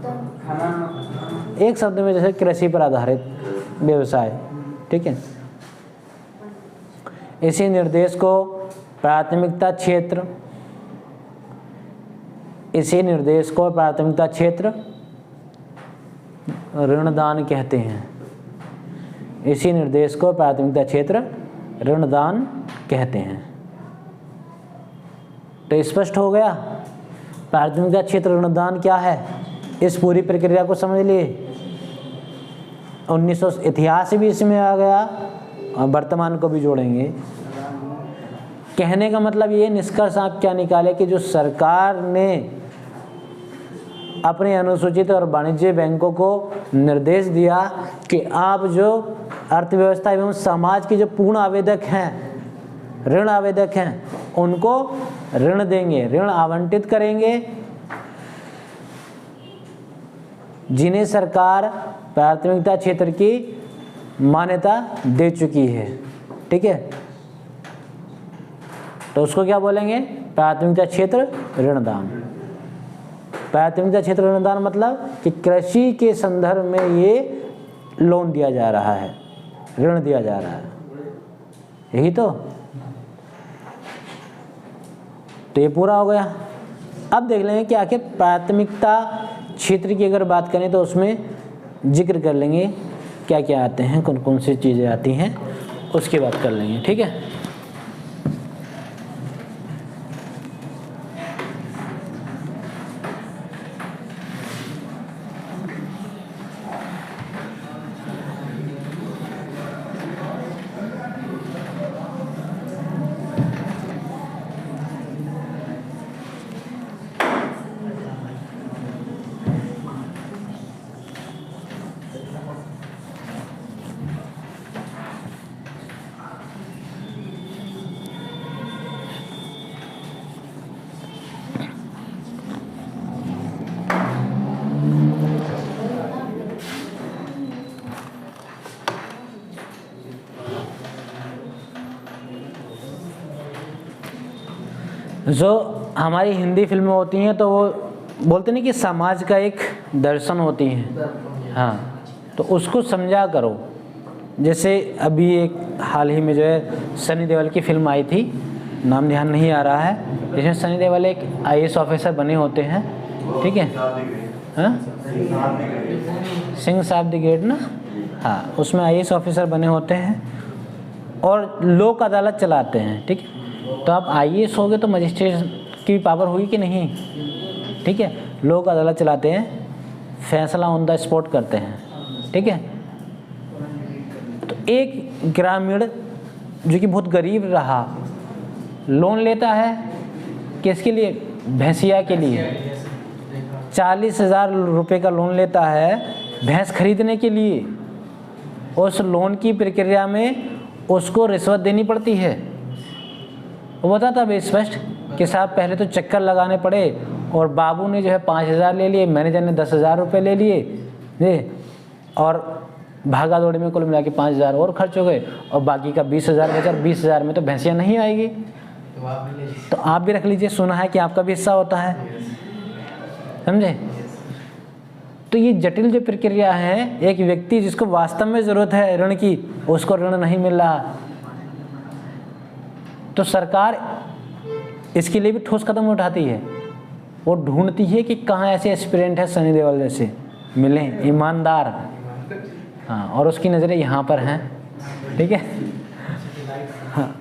एक शब्द में जैसे कृषि पर आधारित व्यवसाय, ठीक है। इसी निर्देश को प्राथमिकता क्षेत्र, इसी निर्देश को प्राथमिकता क्षेत्र ऋणदान कहते हैं। इसी निर्देश को प्राथमिकता क्षेत्र ऋणदान कहते हैं। तो स्पष्ट हो गया प्राथमिकता क्षेत्र ऋणदान क्या है। इस पूरी प्रक्रिया को समझ लिए। 1900 इतिहास भी इसमें आ गया और वर्तमान को भी जोड़ेंगे। कहने का मतलब ये निष्कर्ष आप क्या निकाले कि जो सरकार ने अपने अनुसूचित और वाणिज्य बैंकों को निर्देश दिया कि आप जो अर्थव्यवस्था एवं समाज के जो पूर्ण आवेदक हैं, ऋण आवेदक हैं, उनको ऋण देंगे, ऋण आवंटित करेंगे, जिन्हें सरकार प्राथमिकता क्षेत्र की मान्यता दे चुकी है, ठीक है। तो उसको क्या बोलेंगे? प्राथमिकता क्षेत्र ऋणदान। प्राथमिकता क्षेत्र ऋणदान मतलब कि कृषि के संदर्भ में ये लोन दिया जा रहा है, ऋण दिया जा रहा है, यही तो ये पूरा हो गया। अब देख लेंगे कि आखिर प्राथमिकता क्षेत्र की अगर बात करें तो उसमें जिक्र कर लेंगे क्या क्या आते हैं, कौन कौन सी चीज़ें आती हैं, उसकी बात कर लेंगे, ठीक है। जो हमारी हिंदी फिल्में होती हैं तो वो बोलते नहीं कि समाज का एक दर्शन होती हैं, हाँ, तो उसको समझा करो। जैसे अभी एक हाल ही में जो है सनी देओल की फिल्म आई थी, नाम ध्यान नहीं आ रहा है, जिसमें सनी देओल एक IAS ऑफिसर बने होते हैं, ठीक है, हाँ, सिंह साहब द ग्रेट ना, हाँ, उसमें IAS ऑफिसर बने होते हैं और लोक अदालत चलाते हैं, ठीक है। तो आप IAS हो गए तो मजिस्ट्रेट की पावर हुई कि नहीं, ठीक है। लोक अदालत चलाते हैं, फैसला ऑन द स्पॉट करते हैं, ठीक है। तो एक ग्रामीण जो कि बहुत गरीब रहा, लोन लेता है किसके लिए? भैंसिया के लिए। 40,000 रुपये का लोन लेता है भैंस खरीदने के लिए। उस लोन की प्रक्रिया में उसको रिश्वत देनी पड़ती है। वो बताता है स्पष्ट कि साहब पहले तो चक्कर लगाने पड़े और बाबू ने जो है 5,000 ले लिए, मैनेजर ने 10,000 रुपये ले लिए, और भागा दौड़ी में कुल मिला के 5,000 और खर्च हो गए और बाकी का 20,000 बचा। 20,000 में तो भैंसियाँ नहीं आएगी, तो आप भी रख लीजिए, सुना है कि आपका भी हिस्सा होता है, समझे। तो ये जटिल जो प्रक्रिया है, एक व्यक्ति जिसको वास्तव में ज़रूरत है ऋण की, उसको ऋण नहीं मिल रहा, तो सरकार इसके लिए भी ठोस कदम उठाती है। वो ढूंढती है कि कहाँ ऐसे एस्पिरेंट है सनी देओल जैसे मिले, ईमानदार, हाँ, और उसकी नज़रें यहाँ पर हैं, ठीक है, हाँ,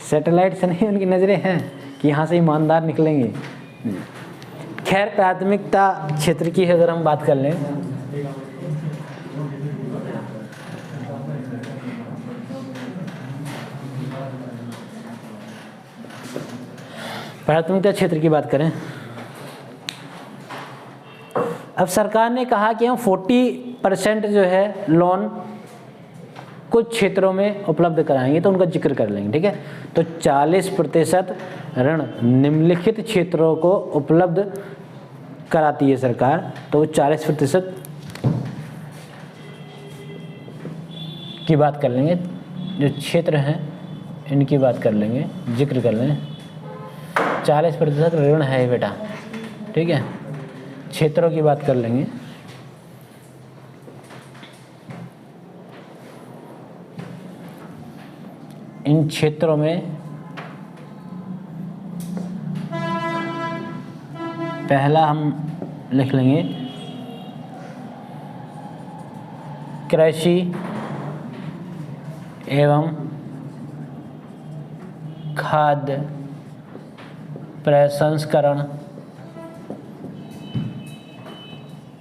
सैटेलाइट से नहीं, उनकी नज़रें हैं कि यहाँ से ईमानदार निकलेंगे। खैर, प्राथमिकता क्षेत्र की अगर हम बात कर लें, प्राथमिकता क्षेत्र की बात करें, अब सरकार ने कहा कि हम 40% जो है लोन कुछ क्षेत्रों में उपलब्ध कराएंगे, तो उनका जिक्र कर लेंगे, ठीक है। तो 40% ऋण निम्नलिखित क्षेत्रों को उपलब्ध कराती है सरकार, तो 40% की बात कर लेंगे, जो क्षेत्र हैं इनकी बात कर लेंगे, जिक्र कर लेंगे। 40% ऋण है बेटा, ठीक है। क्षेत्रों की बात कर लेंगे, इन क्षेत्रों में पहला हम लिख लेंगे कृषि एवं खाद्य प्रसंस्करण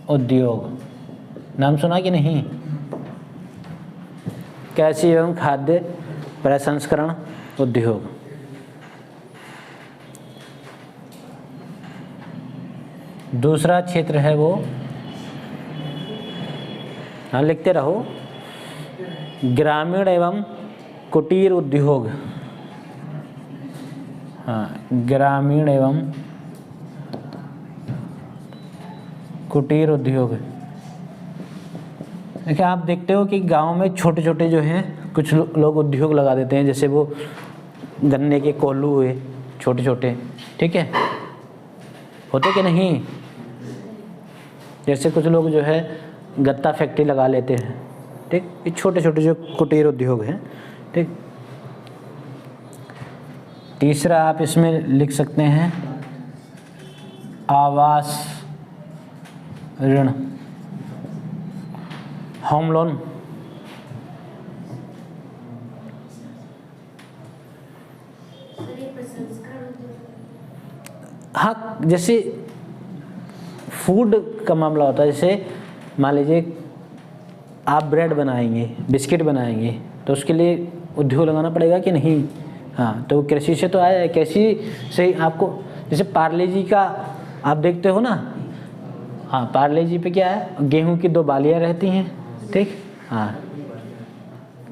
उद्योग। नाम सुना कि नहीं? कृषि एवं खाद्य प्रसंस्करण उद्योग। दूसरा क्षेत्र है वो, हाँ लिखते रहो, ग्रामीण एवं कुटीर उद्योग। हाँ, ग्रामीण एवं कुटीर उद्योग। देखिए आप देखते हो कि गांव में छोटे छोटे जो हैं कुछ लोग उद्योग लगा देते हैं, जैसे वो गन्ने के कोल्हू हुए छोटे छोटे, ठीक है, होते कि नहीं। जैसे कुछ लोग जो है गत्ता फैक्ट्री लगा लेते हैं, ठीक। ये छोटे छोटे जो कुटीर उद्योग हैं, ठीक। तीसरा आप इसमें लिख सकते हैं आवास ऋण, होम लोन। हाँ, जैसे फूड का मामला होता है, जैसे मान लीजिए आप ब्रेड बनाएंगे, बिस्किट बनाएंगे, तो उसके लिए उद्योग लगाना पड़ेगा कि नहीं। हाँ, तो कृषि से तो आया है, कृषि से ही आपको, जैसे पार्ले जी का आप देखते हो ना, हाँ पार्ले जी पे क्या है, गेहूं की 2 बालियाँ रहती हैं, ठीक। हाँ,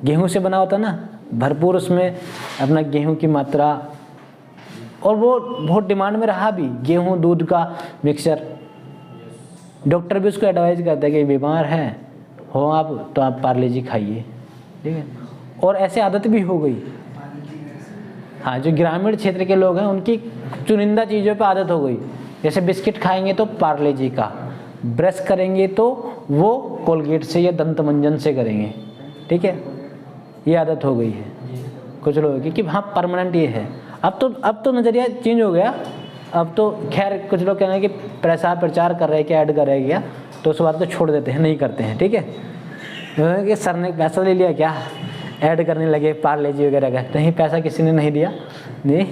गेहूं से बना होता ना, भरपूर उसमें अपना गेहूं की मात्रा, और वो बहुत डिमांड में रहा भी, गेहूं दूध का मिक्सचर। डॉक्टर भी उसको एडवाइज करता है कि बीमार है हो आप, तो आप पार्ले जी खाइए, ठीक है। और ऐसे आदत भी हो गई। हाँ, जो ग्रामीण क्षेत्र के लोग हैं उनकी चुनिंदा चीज़ों पे आदत हो गई, जैसे बिस्किट खाएंगे तो पार्ले जी का, ब्रश करेंगे तो वो कोलगेट से या दंत मंजन से करेंगे, ठीक है। ये आदत हो गई है कुछ लोगों की कि हाँ परमानेंट ये है। अब तो नज़रिया चेंज हो गया। अब तो खैर कुछ लोग कह रहे हैं कि पैसा प्रचार कर रहे हैं, क्या ऐड कर रहे हैं क्या, तो उस बात को छोड़ देते हैं, नहीं करते हैं, ठीक है। कि सर ने पैसा ले लिया क्या, ऐड करने लगे पार्ले जी वगैरह का, नहीं पैसा किसी ने नहीं दिया, नहीं।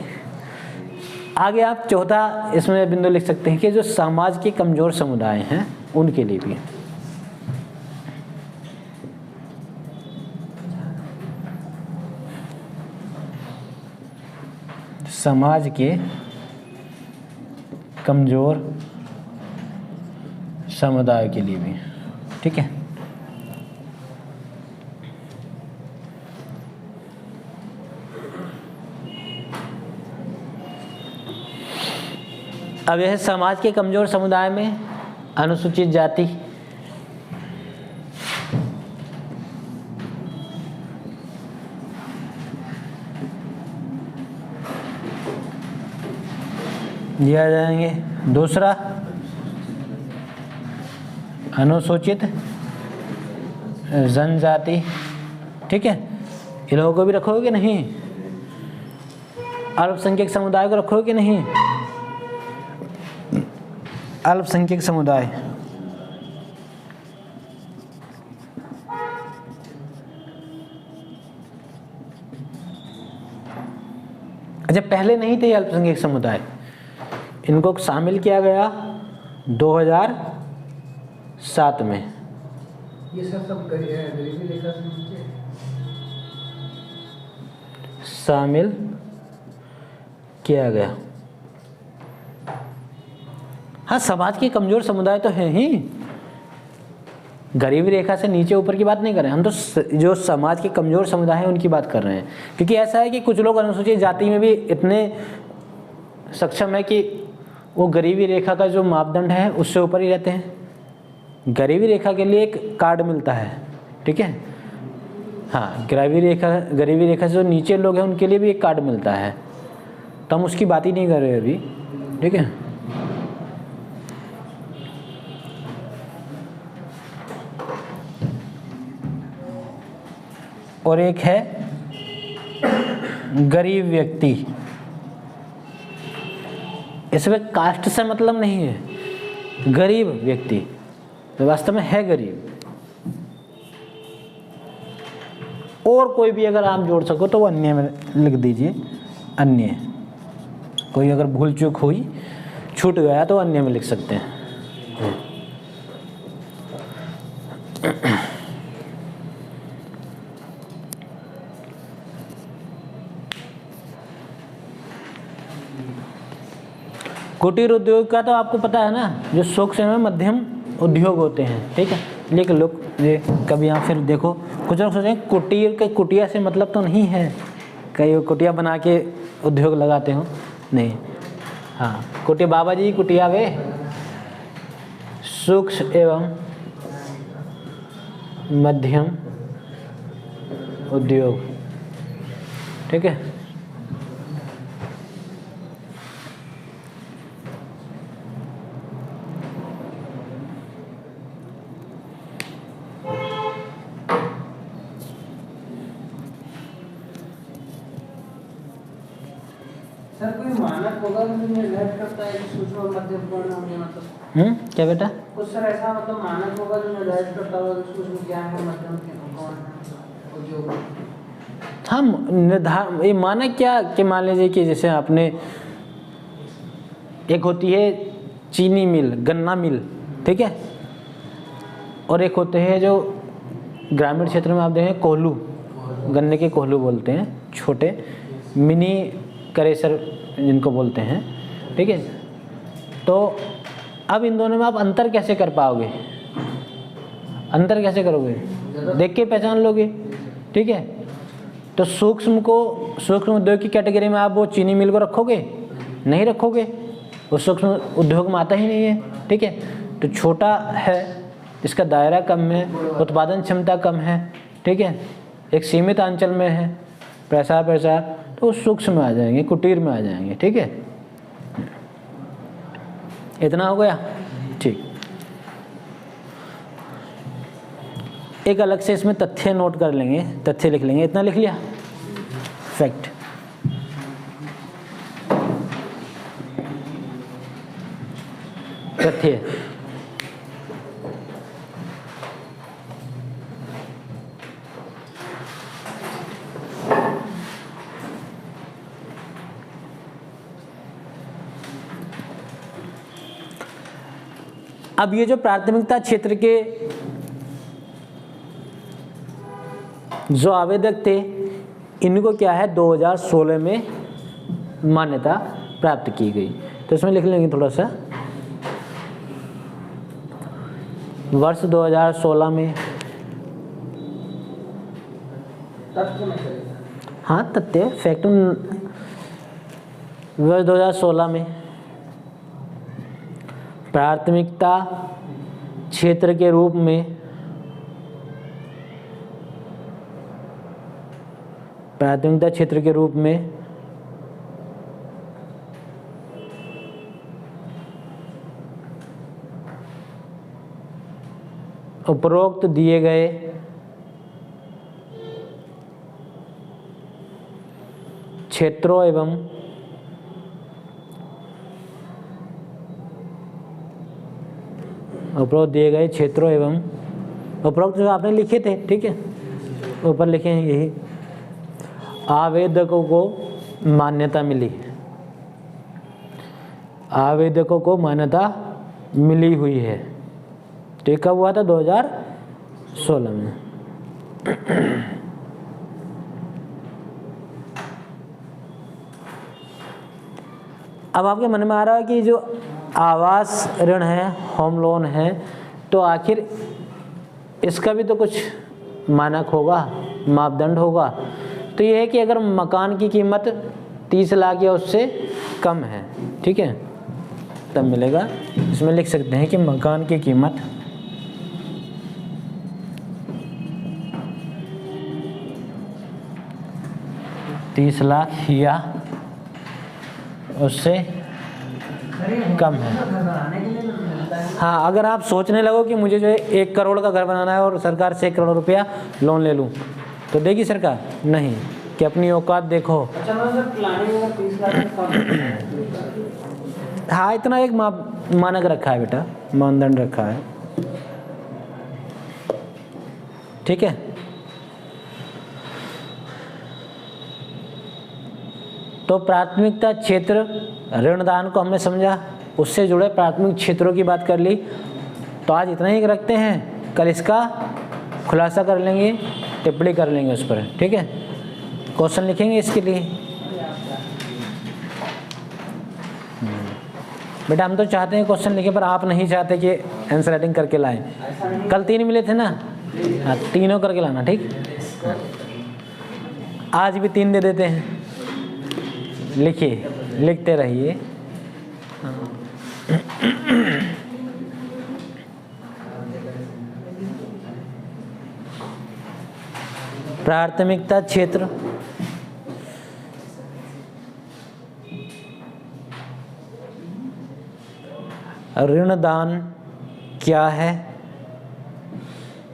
आगे आप चौथा इसमें बिंदु लिख सकते हैं कि जो समाज के कमज़ोर समुदाय हैं उनके लिए भी, समाज के कमज़ोर समुदाय के लिए भी, ठीक है। अब यह समाज के कमज़ोर समुदाय में अनुसूचित जाति, दिया जाएंगे। दूसरा अनुसूचित जनजाति, ठीक है, इन लोगों को भी रखोगे कि नहीं, अल्पसंख्यक समुदाय को रखोगे कि नहीं, अल्पसंख्यक समुदाय, अच्छा पहले नहीं थे अल्पसंख्यक समुदाय, इनको शामिल किया गया 2007 में। ये सब गरीबी रेखा से नीचे शामिल किया गया। हाँ, समाज के कमजोर समुदाय तो हैं ही, गरीबी रेखा से नीचे ऊपर की बात नहीं कर रहे हैं हम, तो जो समाज के कमजोर समुदाय हैं उनकी बात कर रहे हैं। क्योंकि ऐसा है कि कुछ लोग अनुसूचित जाति में भी इतने सक्षम है कि वो गरीबी रेखा का जो मापदंड है उससे ऊपर ही रहते हैं। गरीबी रेखा के लिए एक कार्ड मिलता है, ठीक है। हाँ, गरीबी रेखा से जो नीचे लोग हैं उनके लिए भी एक कार्ड मिलता है, तो हम उसकी बात ही नहीं कर रहे अभी, ठीक है। और एक है गरीब व्यक्ति, इसमें कास्ट से मतलब नहीं है, गरीब व्यक्ति तो वास्तव में है गरीब। और कोई भी अगर आप जोड़ सको तो वो अन्य में लिख दीजिए, अन्य। कोई अगर भूल चूक हुई, छूट गया तो अन्य में लिख सकते हैं। कुटीर उद्योग का तो आपको पता है ना, जो सूक्ष्म एवं मध्यम उद्योग होते हैं, ठीक है। लेकिन लोग ये कभी यहाँ फिर देखो, कुछ लोग सोचेंगे कुटीर के कुटिया से मतलब तो नहीं है, कई कुटिया बना के उद्योग लगाते हो, नहीं। हाँ, कुटिया बाबा जी कुटिया वे सूक्ष्म एवं मध्यम उद्योग, ठीक है। सर कोई मानक होगा जो निर्धारित करता है कि सूक्ष्म और मध्यम कौन होंगे, मतलब क्या बेटा? कुछ सर ऐसा मतलब मानक होगा जो निर्धारित करता होगा कि सूक्ष्म क्या है, मध्यम कौन है उद्योग? हम ये मानक क्या कि मान लीजिए कि जैसे आपने एक होती है चीनी मिल, गन्ना मिल, ठीक है। और एक होते हैं जो ग्रामीण क्षेत्र में आप देखें कोल्हू, गन्ने के कोल्हू बोलते हैं, छोटे मिनी करेसर जिनको बोलते हैं, ठीक है। तो अब इन दोनों में आप अंतर कैसे कर पाओगे, अंतर कैसे करोगे? देख के पहचान लोगे, ठीक है। तो सूक्ष्म उद्योग की कैटेगरी में आप वो चीनी मिल को रखोगे? नहीं रखोगे, वो सूक्ष्म उद्योग में आता ही नहीं है, ठीक है। तो छोटा है, इसका दायरा कम है, उत्पादन क्षमता कम है, ठीक है, एक सीमित अंचल में है, प्रसार तो सूक्ष्म में आ जाएंगे, कुटीर में आ जाएंगे, ठीक है। इतना हो गया, ठीक। एक अलग से इसमें तथ्य नोट कर लेंगे, तथ्य लिख लेंगे। इतना लिख लिया, फैक्ट। तथ्य अब ये जो प्राथमिकता क्षेत्र के जो आवेदक थे, इनको क्या है 2016 में मान्यता प्राप्त की गई। तो इसमें लिख लेंगे थोड़ा सा, वर्ष 2016 में, तथ्य में चलेगा। हाँ तथ्य फैक्ट, वर्ष 2016 में प्राथमिकता क्षेत्र के रूप में उपरोक्त दिए गए क्षेत्रों एवं उपरोक्त जो आपने लिखे थे, ठीक है, ऊपर लिखे हैं यही, आवेदकों को मान्यता मिली, आवेदकों को मान्यता मिली हुई है। तो ये कब हुआ था? 2016 में। अब आपके मन में आ रहा है कि जो आवास ऋण है, होम लोन है, तो आखिर इसका भी तो कुछ मानक होगा, मापदंड होगा। तो ये है कि अगर मकान की कीमत 30 लाख या उससे कम है, ठीक है, तब मिलेगा। इसमें लिख सकते हैं कि मकान की कीमत 30 लाख या उससे कम है। हाँ, अगर आप सोचने लगो कि मुझे जो है 1 करोड़ का घर बनाना है और सरकार से 1 करोड़ रुपया लोन ले लूँ, तो देगी सरकार? नहीं, कि अपनी औकात देखो। अच्छा मतलब प्लानिंग अगर 30 लाख से कम है। हाँ, इतना एक मानक रखा है बेटा, मानदंड रखा है, ठीक है। तो प्राथमिकता क्षेत्र ऋणदान को हमने समझा, उससे जुड़े प्राथमिक क्षेत्रों की बात कर ली। तो आज इतना ही रखते हैं, कल इसका खुलासा कर लेंगे, टिप्पणी कर लेंगे उस पर, ठीक है। क्वेश्चन लिखेंगे इसके लिए। बेटा हम तो चाहते हैं क्वेश्चन लिखे, पर आप नहीं चाहते कि आंसर राइटिंग करके लाएं। कल 3 मिले थे ना, हाँ, तीनों करके लाना, ठीक। आज भी 3 दे देते हैं, लिखिए, लिखते रहिए। प्राथमिकता क्षेत्र ऋणदान क्या है?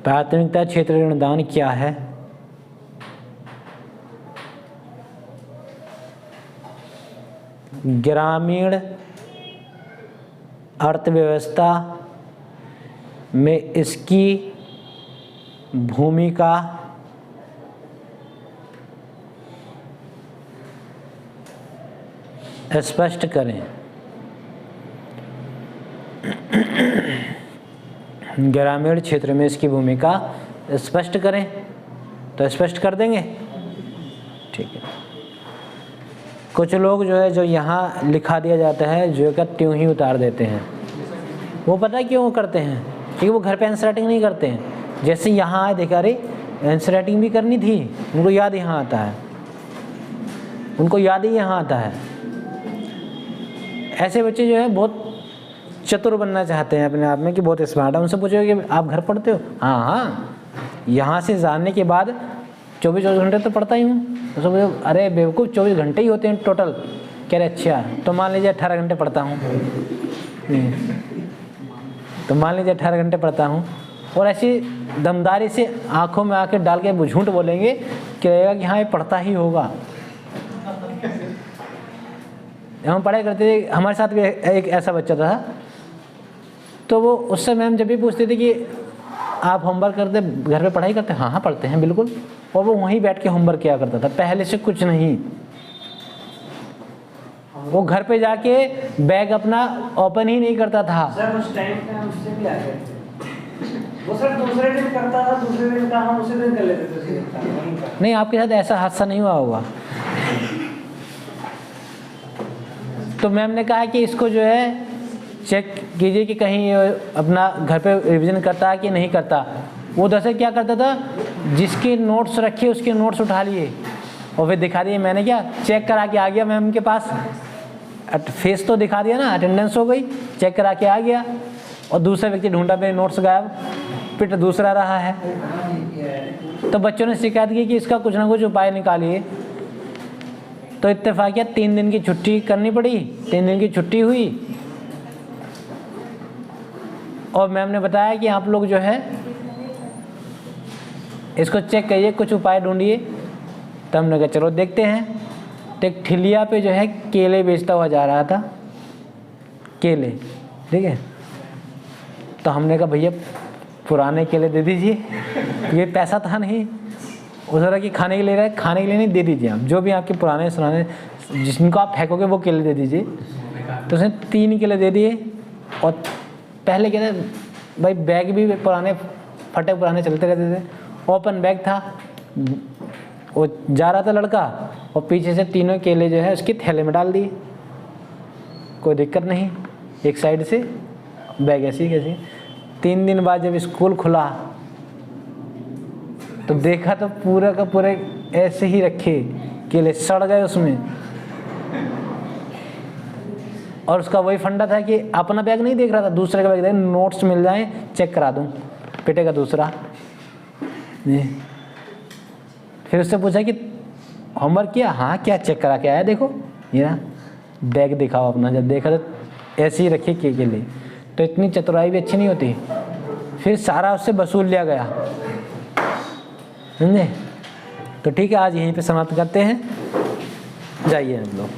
प्राथमिकता क्षेत्र ऋणदान क्या है? ग्रामीण अर्थव्यवस्था में इसकी भूमिका स्पष्ट करें। ग्रामीण क्षेत्र में इसकी भूमिका स्पष्ट करें, तो स्पष्ट कर देंगे, ठीक है। कुछ लोग जो है, जो यहाँ लिखा दिया जाता है, जो का त्यों ही उतार देते हैं। वो पता है क्यों करते हैं? क्योंकि वो घर पे आंसर राइटिंग नहीं करते हैं। जैसे यहाँ आए, देखा, अरे आंसर राइटिंग भी करनी थी, उनको याद यहाँ आता है, उनको याद ही यहाँ आता है। ऐसे बच्चे जो है बहुत चतुर बनना चाहते हैं अपने आप में, कि बहुत स्मार्ट है। उनसे पूछोगे कि आप घर पढ़ते हो? हाँ हाँ, यहाँ से जानने के बाद 24 घंटे तो पढ़ता ही हूँ। उससे पूछो, अरे बेवकूफ़ 24 घंटे ही होते हैं टोटल। कह रहे अच्छा, तो मान लीजिए 18 घंटे पढ़ता हूँ, तो मान लीजिए 18 घंटे पढ़ता हूँ। और ऐसी दमदारी से आंखों में आके डाल के झूठ बोलेंगे कि रहेगा कि हाँ ये पढ़ता ही होगा। हम पढ़ाई करते थे, हमारे साथ भी एक ऐसा बच्चा था, तो वो उससे मैम जब भी पूछते थे कि आप होमवर्क करते, घर पे पढ़ाई करते? हाँ हाँ पढ़ते हैं बिल्कुल। और वो वहीं बैठ के होमवर्क किया करता था, पहले से कुछ नहीं। वो घर पे जाके बैग अपना ओपन ही नहीं करता था। सर उस टाइम पे हम उससे भी आ गए थे। वो सर दूसरे दिन करता था, दूसरे दिन का हम उसी दिन कर लेते थे। नहीं, आपके साथ ऐसा हादसा नहीं हुआ होगा। तो मैम ने कहा कि इसको जो है चेक कीजिए कि कहीं अपना घर पे रिवीजन करता है कि नहीं करता। वो दरअसल क्या करता था, जिसके नोट्स रखे उसके नोट्स उठा लिए और फिर दिखा दिए। मैंने क्या चेक करा के आ गया मैम के पास, फेस तो दिखा दिया ना, अटेंडेंस हो गई, चेक करा के आ गया। और दूसरा व्यक्ति ढूंढा, मेरे नोट्स गायब, पिट दूसरा रहा है। तो बच्चों ने शिकायत की कि इसका कुछ ना कुछ उपाय निकालिए। तो इत्तेफाकिया 3 दिन की छुट्टी करनी पड़ी। 3 दिन की छुट्टी हुई और मैम ने बताया कि आप लोग जो है इसको चेक करिए, कुछ उपाय ढूंढिए। तब हमने कहा चलो देखते हैं। तो एक ठिलिया पे जो है केले बेचता हुआ जा रहा था, केले, ठीक है। तो हमने कहा भैया पुराने केले दे दीजिए, ये पैसा था नहीं। उस तरह की खाने के लिए रहे, खाने के लिए नहीं, दे दीजिए आप जो भी आपके पुराने सुराने जिनको आप फेंकोगे वो केले दे दीजिए। तो उसने 3 केले दे दिए। और पहले कहते भाई बैग भी पुराने फटे पुराने चलते रहते थे, ओपन बैग था। वो जा रहा था लड़का और पीछे से 3 केले जो है उसके थैले में डाल दिए। कोई दिक्कत नहीं, एक साइड से बैग ऐसी कैसी। 3 दिन बाद जब स्कूल खुला तो देखा तो पूरा का पूरा ऐसे ही रखे केले, सड़ गए उसमें। और उसका वही फंडा था कि अपना बैग नहीं देख रहा था, दूसरे का बैग देख, नोट्स मिल जाए चेक करा दूं, पिटेगा दूसरा। फिर उससे पूछा कि होमवर्क किया? हाँ, क्या चेक करा के आया? देखो ये ना बैग दिखाओ अपना। जब देखा तो ऐसे ही रखे केले। तो इतनी चतुराई भी अच्छी नहीं होती। फिर सारा उससे वसूल लिया गया, समझे? तो ठीक है, आज यहीं पे समाप्त करते हैं, जाइए हम लोग।